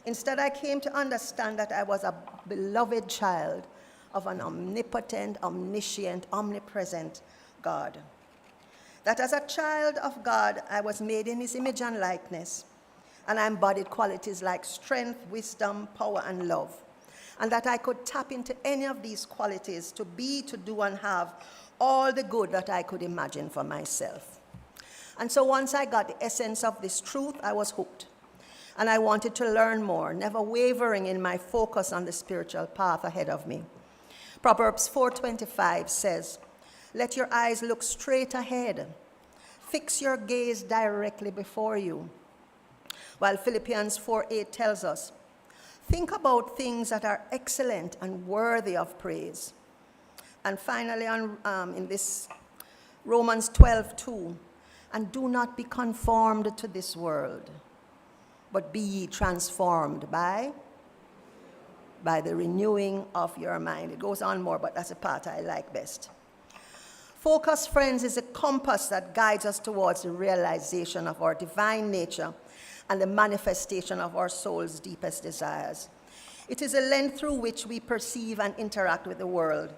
Instead, I came to understand that I was a beloved child of an omnipotent, omniscient, omnipresent God. That as a child of God, I was made in his image and likeness, and I embodied qualities like strength, wisdom, power, and love. And that I could tap into any of these qualities to be, to do, and have all the good that I could imagine for myself. And so once I got the essence of this truth, I was hooked. And I wanted to learn more, never wavering in my focus on the spiritual path ahead of me. Proverbs 4:25 says, "Let your eyes look straight ahead. Fix your gaze directly before you." While Philippians 4:8 tells us, "Think about things that are excellent and worthy of praise." And finally, in this Romans 12:2, "And do not be conformed to this world, but be ye transformed by the renewing of your mind." It goes on more, but that's the part I like best. Focus, friends, is a compass that guides us towards the realization of our divine nature and the manifestation of our soul's deepest desires. It is a lens through which we perceive and interact with the world,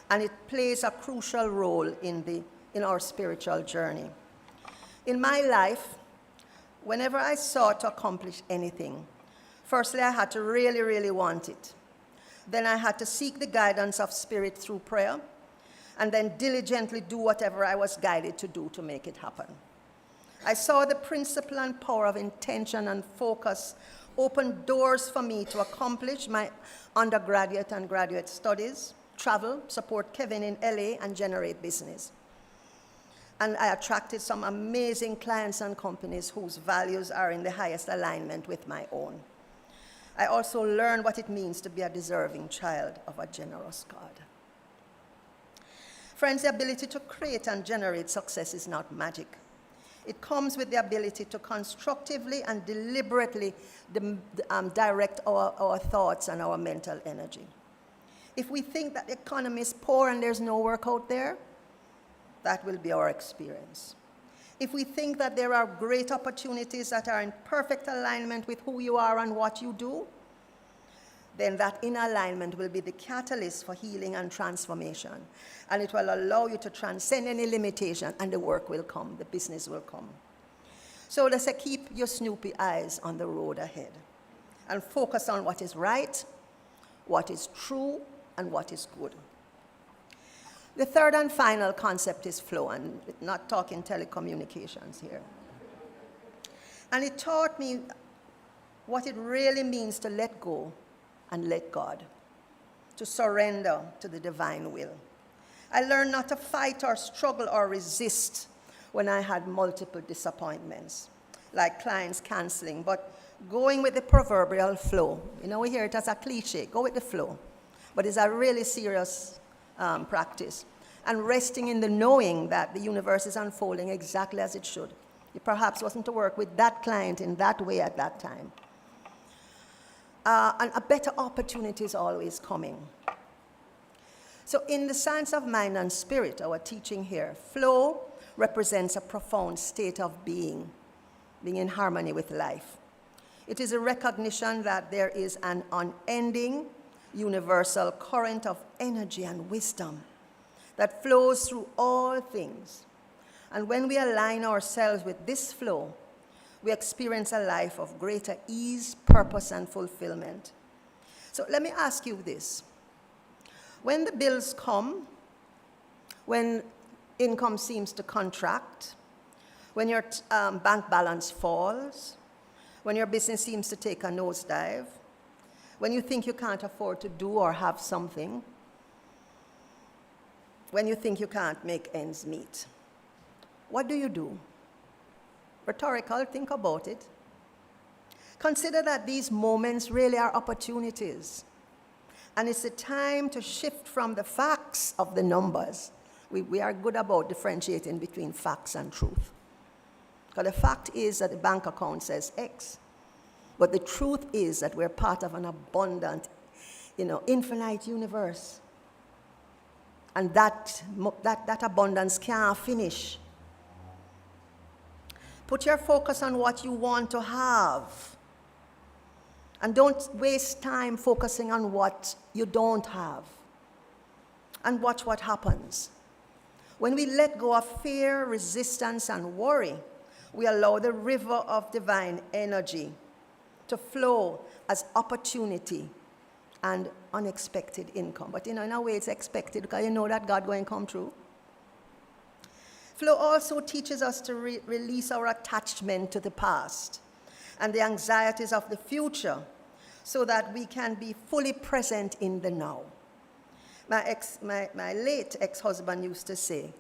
and it plays a crucial role in our spiritual journey. In my life, whenever I sought to accomplish anything, firstly, I had to really, really want it. Then I had to seek the guidance of Spirit through prayer, and then diligently do whatever I was guided to do to make it happen. I saw the principle and power of intention and focus open doors for me to accomplish my undergraduate and graduate studies, travel, support Kevin in LA, and generate business. And I attracted some amazing clients and companies whose values are in the highest alignment with my own. I also learned what it means to be a deserving child of a generous God. Friends, the ability to create and generate success is not magic. It comes with the ability to constructively and deliberately direct our thoughts and our mental energy. If we think that the economy is poor and there's no work out there, that will be our experience. If we think that there are great opportunities that are in perfect alignment with who you are and what you do, then that inner alignment will be the catalyst for healing and transformation. And it will allow you to transcend any limitation, and the work will come, the business will come. So let's say keep your snoopy eyes on the road ahead and focus on what is right, what is true, and what is good. The third and final concept is flow, and we're not talking telecommunications here. And it taught me what it really means to let go and let God, to surrender to the divine will. I learned not to fight or struggle or resist when I had multiple disappointments, like clients canceling, but going with the proverbial flow. You know, we hear it as a cliche, go with the flow, but it's a really serious practice. And resting in the knowing that the universe is unfolding exactly as it should. It perhaps wasn't to work with that client in that way at that time. And a better opportunity is always coming. So in the science of mind and spirit, our teaching here, flow represents a profound state of being in harmony with life. It is a recognition that there is an unending, universal current of energy and wisdom that flows through all things. And when we align ourselves with this flow, we experience a life of greater ease, purpose, and fulfillment. So let me ask you this. When the bills come, when income seems to contract, when your bank balance falls, when your business seems to take a nosedive, when you think you can't afford to do or have something, when you think you can't make ends meet, what do you do? Rhetorical, think about it. Consider that these moments really are opportunities. And it's a time to shift from the facts of the numbers, We are good about differentiating between facts and truth. Because the fact is that the bank account says X. But the truth is that we're part of an abundant, infinite universe. And that abundance can't finish. Put your focus on what you want to have. And don't waste time focusing on what you don't have. And watch what happens. When we let go of fear, resistance, and worry, we allow the river of divine energy to flow as opportunity and unexpected income. But in a way it's expected because you know that God going to come through. Flow also teaches us to release our attachment to the past and the anxieties of the future so that we can be fully present in the now. My late ex-husband used to say,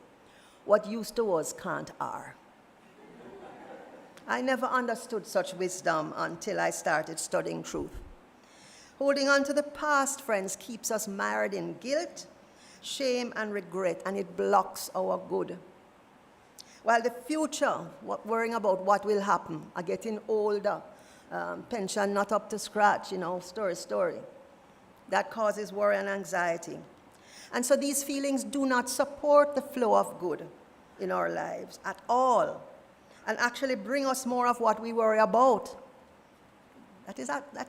what used to was can't are. I never understood such wisdom until I started studying truth. Holding on to the past, friends, keeps us mired in guilt, shame, and regret, and it blocks our good. While the future, worrying about what will happen, are getting older, pension not up to scratch, story. That causes worry and anxiety. And so these feelings do not support the flow of good in our lives at all, and actually bring us more of what we worry about. That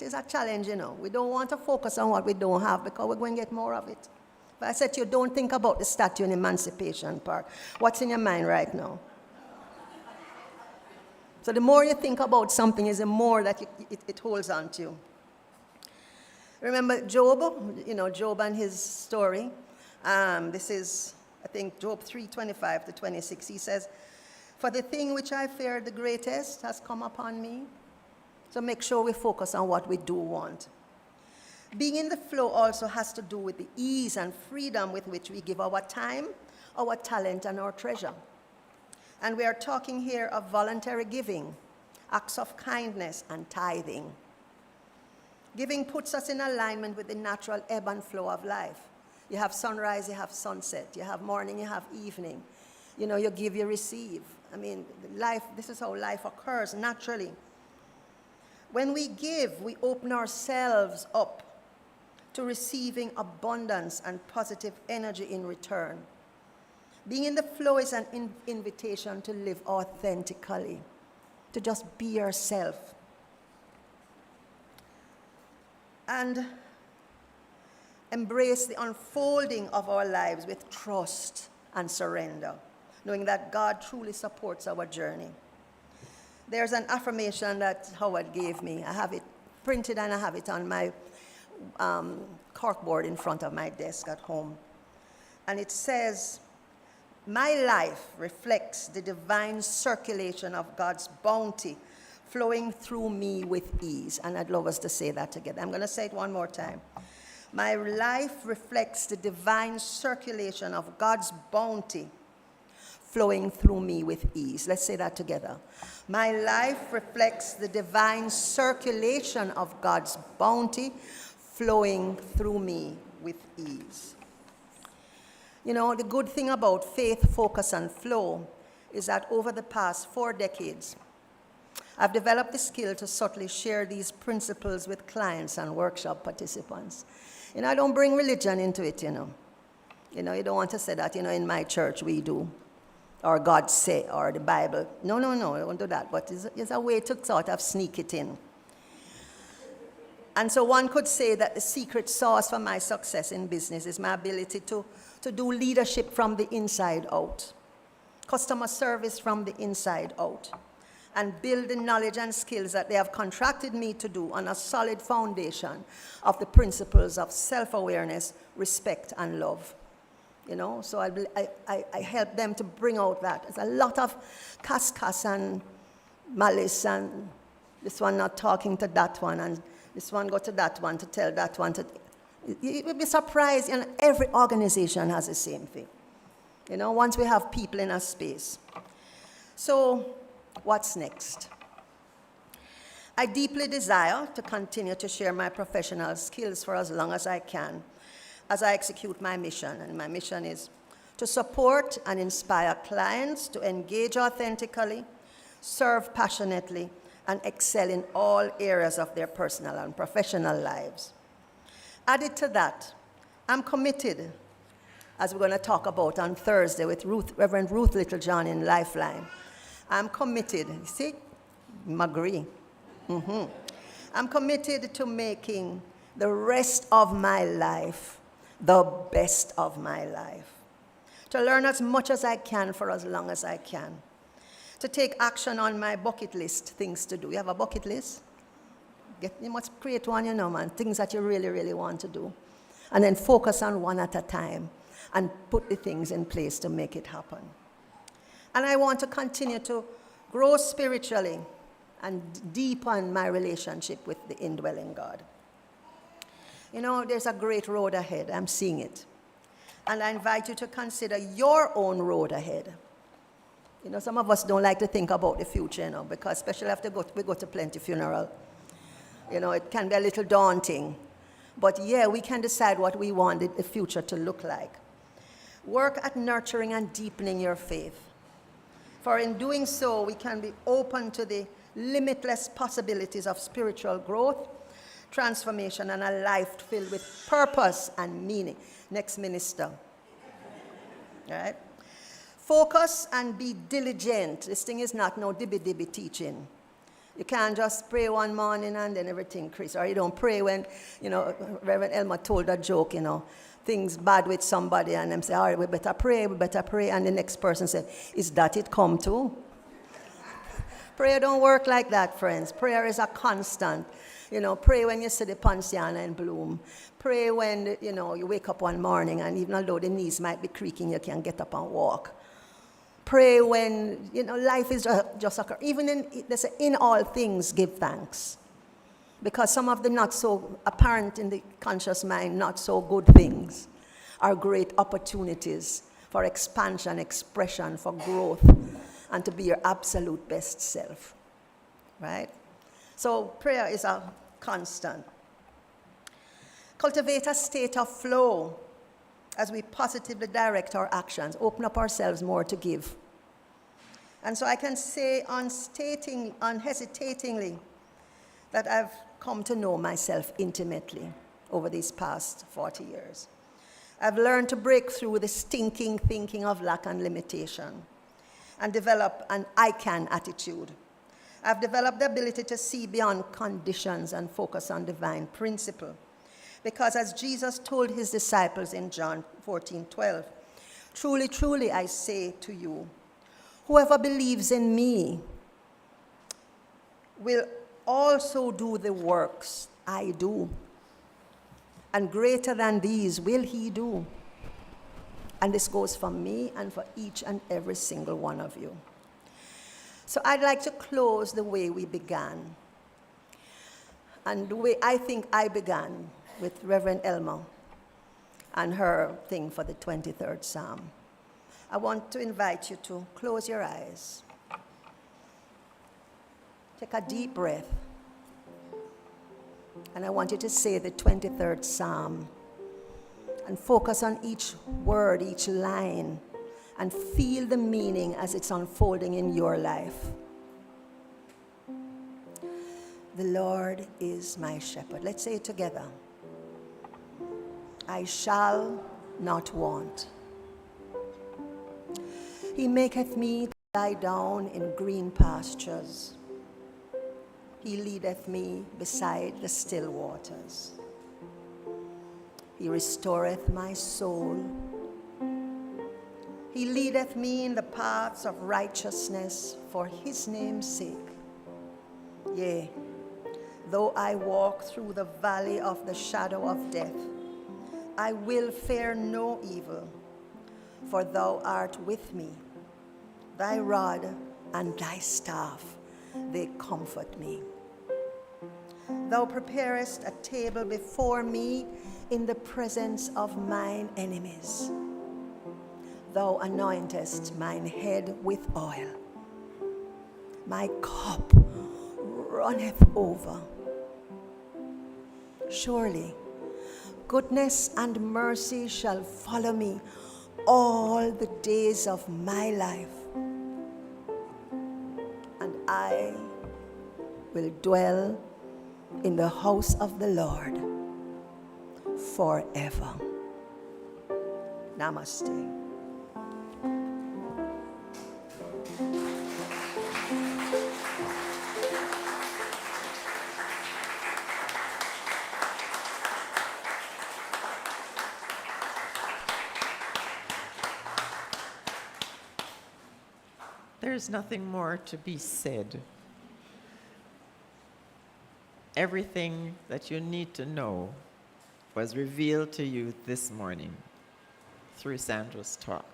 is a challenge, We don't want to focus on what we don't have because we're going to get more of it. But I said to you, don't think about the statue in Emancipation Park. What's in your mind right now? So the more you think about something is the more that it holds on to you. Remember Job, Job and his story. This is, I think, Job 3:25 to 26. He says, for the thing which I feared the greatest has come upon me. So make sure we focus on what we do want. Being in the flow also has to do with the ease and freedom with which we give our time, our talent, and our treasure. And we are talking here of voluntary giving, acts of kindness, and tithing. Giving puts us in alignment with the natural ebb and flow of life. You have sunrise, you have sunset, you have morning, you have evening. You give, you receive. This is how life occurs naturally. When we give, we open ourselves up to receiving abundance and positive energy in return. Being in the flow is an invitation to live authentically, to just be yourself. And embrace the unfolding of our lives with trust and surrender, knowing that God truly supports our journey. There's an affirmation that Howard gave me. I have it printed and I have it on my corkboard in front of my desk at home. And it says, my life reflects the divine circulation of God's bounty flowing through me with ease. And I'd love us to say that together. I'm going to say it one more time. My life reflects the divine circulation of God's bounty flowing through me with ease. Let's say that together. My life reflects the divine circulation of God's bounty flowing through me with ease. The good thing about faith, focus, and flow is that over the past 4 decades, I've developed the skill to subtly share these principles with clients and workshop participants. I don't bring religion into it, You don't want to say that, in my church we do, or God say, or the Bible. No, I don't do that, but it's a way to sort of sneak it in. And so one could say that the secret sauce for my success in business is my ability to do leadership from the inside out, customer service from the inside out, and build the knowledge and skills that they have contracted me to do on a solid foundation of the principles of self-awareness, respect, and love. So I help them to bring out that. There's a lot of cas and malice, and this one not talking to that one, and this one go to that one to tell that one to... You will be surprised, every organization has the same thing. Once we have people in a space. So, what's next? I deeply desire to continue to share my professional skills for as long as I can, as I execute my mission. And my mission is to support and inspire clients to engage authentically, serve passionately, and excel in all areas of their personal and professional lives. Added to that, I'm committed, as we're going to talk about on Thursday with Reverend Ruth Littlejohn in Lifeline. I'm committed, you see, agree. I'm committed to making the rest of my life the best of my life. To learn as much as I can for as long as I can. To take action on my bucket list, things to do. You have a bucket list? You must create one, you know, man, things that you really, really want to do. And then focus on one at a time and put the things in place to make it happen. And I want to continue to grow spiritually and deepen my relationship with the indwelling God. You know, there's a great road ahead. I'm seeing it. And I invite you to consider your own road ahead. You know, some of us don't like to think about the future, you know, because especially after we go to plenty funeral. You know, it can be a little daunting. But yeah, we can decide what we want the future to look like. Work at nurturing and deepening your faith. For in doing so, we can be open to the limitless possibilities of spiritual growth, transformation, and a life filled with purpose and meaning. Next minister. All right? Focus and be diligent. This thing is not no dibby-dibby teaching. You can't just pray one morning and then everything creases. Or you don't pray when, you know, Reverend Elmer told a joke, you know, things bad with somebody and them say, all right, we better pray. And the next person say, is that it come to? Prayer don't work like that, friends. Prayer is a constant. You know, pray when you see the ponciana in bloom. Pray when, you know, you wake up one morning and even although the knees might be creaking, you can get up and walk. Pray when, you know, life is just occur. Even in all things, give thanks. Because some of the not so apparent in the conscious mind, not so good things are great opportunities for expansion, expression, for growth, and to be your absolute best self. Right? So prayer is a constant. Cultivate a state of flow as we positively direct our actions, open up ourselves more to give. And so I can say unhesitatingly that I've come to know myself intimately over these past 40 years. I've learned to break through the stinking thinking of lack and limitation and develop an I can attitude. I've developed the ability to see beyond conditions and focus on divine principle. Because as Jesus told his disciples in John 14:12, truly, truly, I say to you, whoever believes in me will also do the works I do. And greater than these will he do. And this goes for me and for each and every single one of you. So I'd like to close the way we began. And the way I think I began with Reverend Elma and her thing for the 23rd Psalm. I want to invite you to close your eyes. Take a deep breath. And I want you to say the 23rd Psalm and focus on each word, each line, and feel the meaning as it's unfolding in your life. The Lord is my shepherd. Let's say it together. I shall not want. He maketh me lie down in green pastures. He leadeth me beside the still waters. He restoreth my soul. He leadeth me in the paths of righteousness for his name's sake. Yea, though I walk through the valley of the shadow of death, I will fear no evil, for thou art with me. Thy rod and thy staff, they comfort me. Thou preparest a table before me in the presence of mine enemies. Thou anointest mine head with oil. My cup runneth over. Surely goodness and mercy shall follow me all the days of my life, and I will dwell in the house of the Lord forever. Namaste. There's nothing more to be said. Everything that you need to know was revealed to you this morning through Sandra's talk.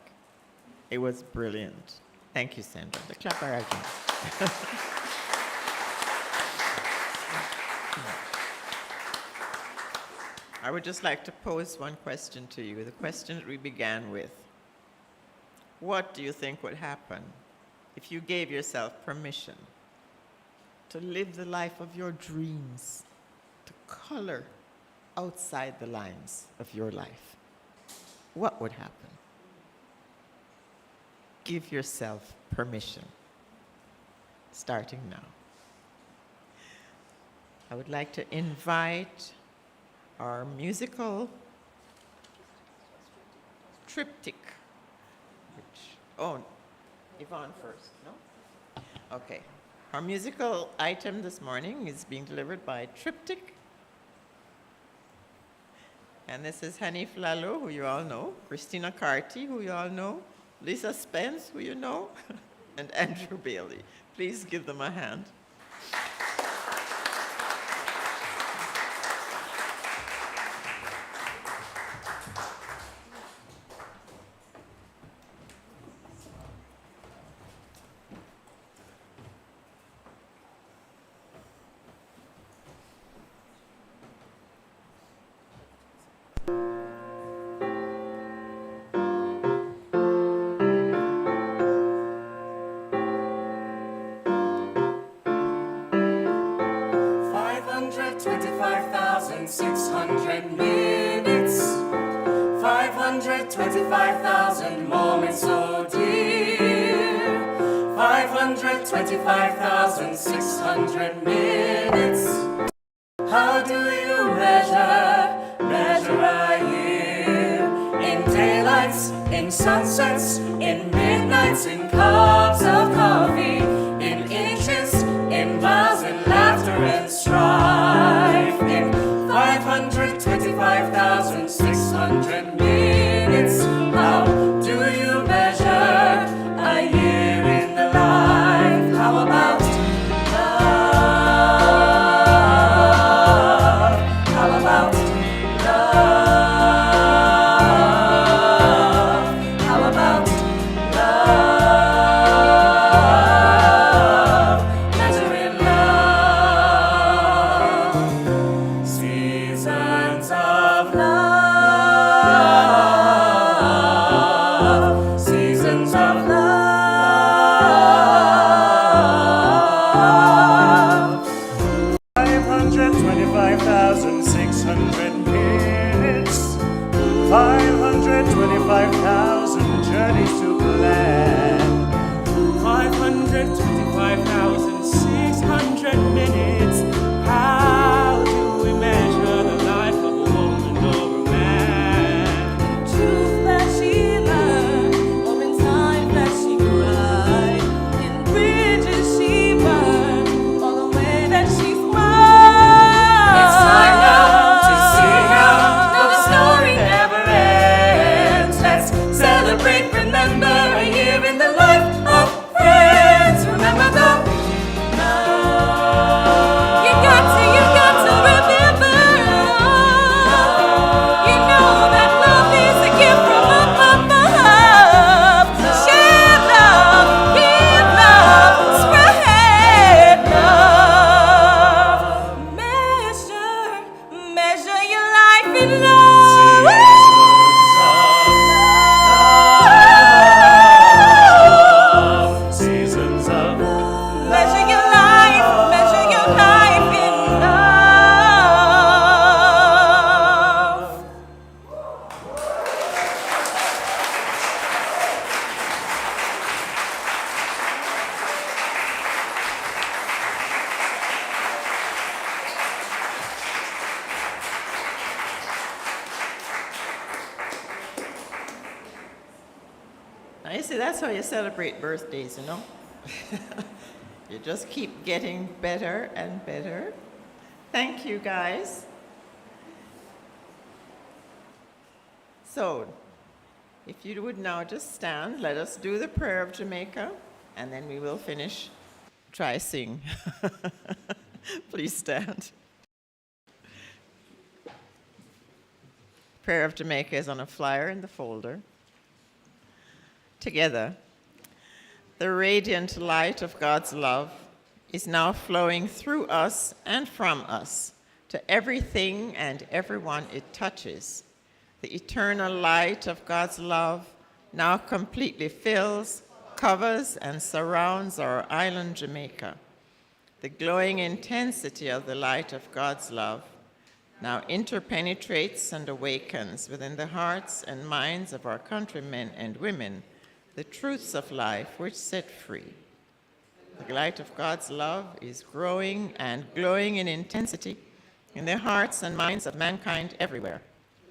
It was brilliant. Thank you, Sandra. The clap our again. I would just like to pose one question to you, the question that we began with. What do you think would happen if you gave yourself permission to live the life of your dreams, to color outside the lines of your life? What would happen? Give yourself permission, starting now. I would like to invite our musical triptych, Yvonne first, no? Okay. Our musical item this morning is being delivered by TRIPTYCH. And this is Hanief Lallo, who you all know, Christina Carty, who you all know, Lisa Spence, who you know, and Andrew Bailey. Please give them a hand. Minutes, 525,000 moments, oh dear. 525,600 minutes. How do you measure a year? In daylights, in sunsets, in midnights, in cups of coffee, in inches, in miles, in laughter and strife. In 525,600 minutes. How do you measure a year in the life? How about love? How about love? How about love? Measuring love. Seasons of love. Seasons of love. 525,600 minutes. 525,000 journeys to plan. 525,600 minutes. How do we measure the life of a woman or a man? Truth that she learned, or in time that she cried, in bridges she burned, or the way that she smiled. It's time now to sing out, though the story never ends. Let's celebrate, remember, see, that's how you celebrate birthdays, you know? You just keep getting better and better. Thank you, guys. So, if you would now just stand, let us do the prayer of Jamaica, and then we will finish. Try sing. Please stand. Prayer of Jamaica is on a flyer in the folder. Together, the radiant light of God's love is now flowing through us and from us to everything and everyone it touches. The eternal light of God's love now completely fills, covers, and surrounds our island Jamaica. The glowing intensity of the light of God's love now interpenetrates and awakens within the hearts and minds of our countrymen and women the truths of life which set free. The light of God's love is growing and glowing in intensity in the hearts and minds of mankind everywhere.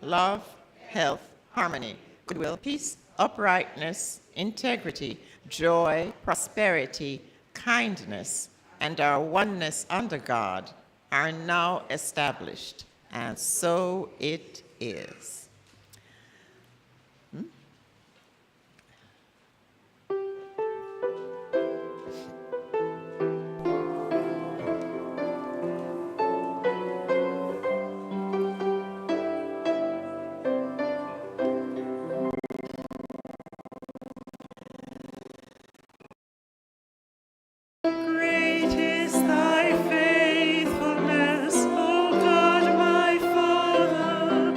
Love, health, harmony, goodwill, peace, uprightness, integrity, joy, prosperity, kindness, and our oneness under God are now established, and so it is. Great is thy faithfulness, O God my Father.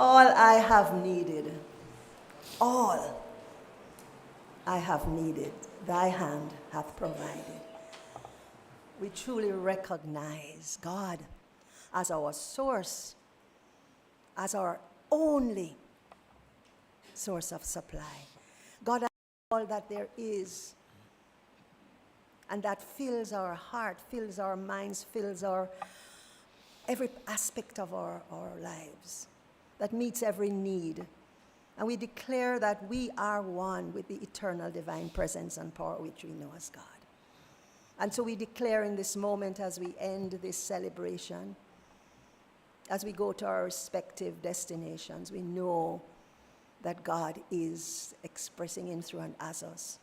All I have needed, all I have needed, thy hand hath provided. We truly recognize God as our source, as our only source of supply. God is all that there is. And that fills our heart, fills our minds, fills every aspect of our lives. That meets every need. And we declare that we are one with the eternal divine presence and power which we know as God. And so we declare in this moment as we end this celebration, as we go to our respective destinations, we know that God is expressing in, through, and as us.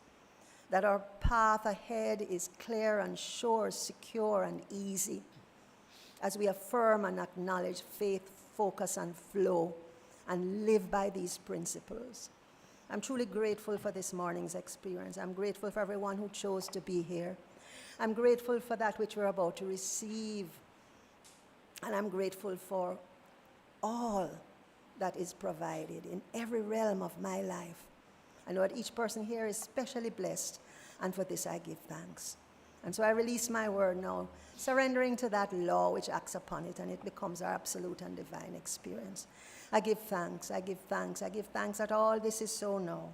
That our path ahead is clear and sure, secure and easy, as we affirm and acknowledge faith, focus and flow, and live by these principles. I'm truly grateful for this morning's experience. I'm grateful for everyone who chose to be here. I'm grateful for that which we're about to receive. And I'm grateful for all that is provided in every realm of my life. I know that each person here is specially blessed, and for this I give thanks. And so I release my word now, surrendering to that law which acts upon it, and it becomes our absolute and divine experience. I give thanks, I give thanks, I give thanks that all this is so now,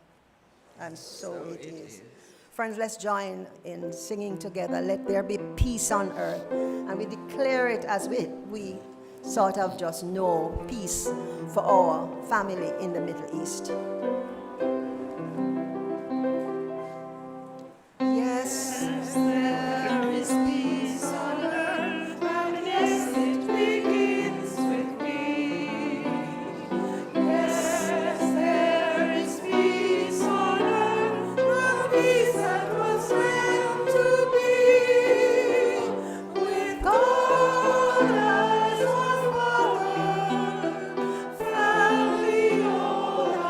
and so it is. Friends, let's join in singing together, let there be peace on earth, and we declare it as we sort of just know peace for our family in the Middle East.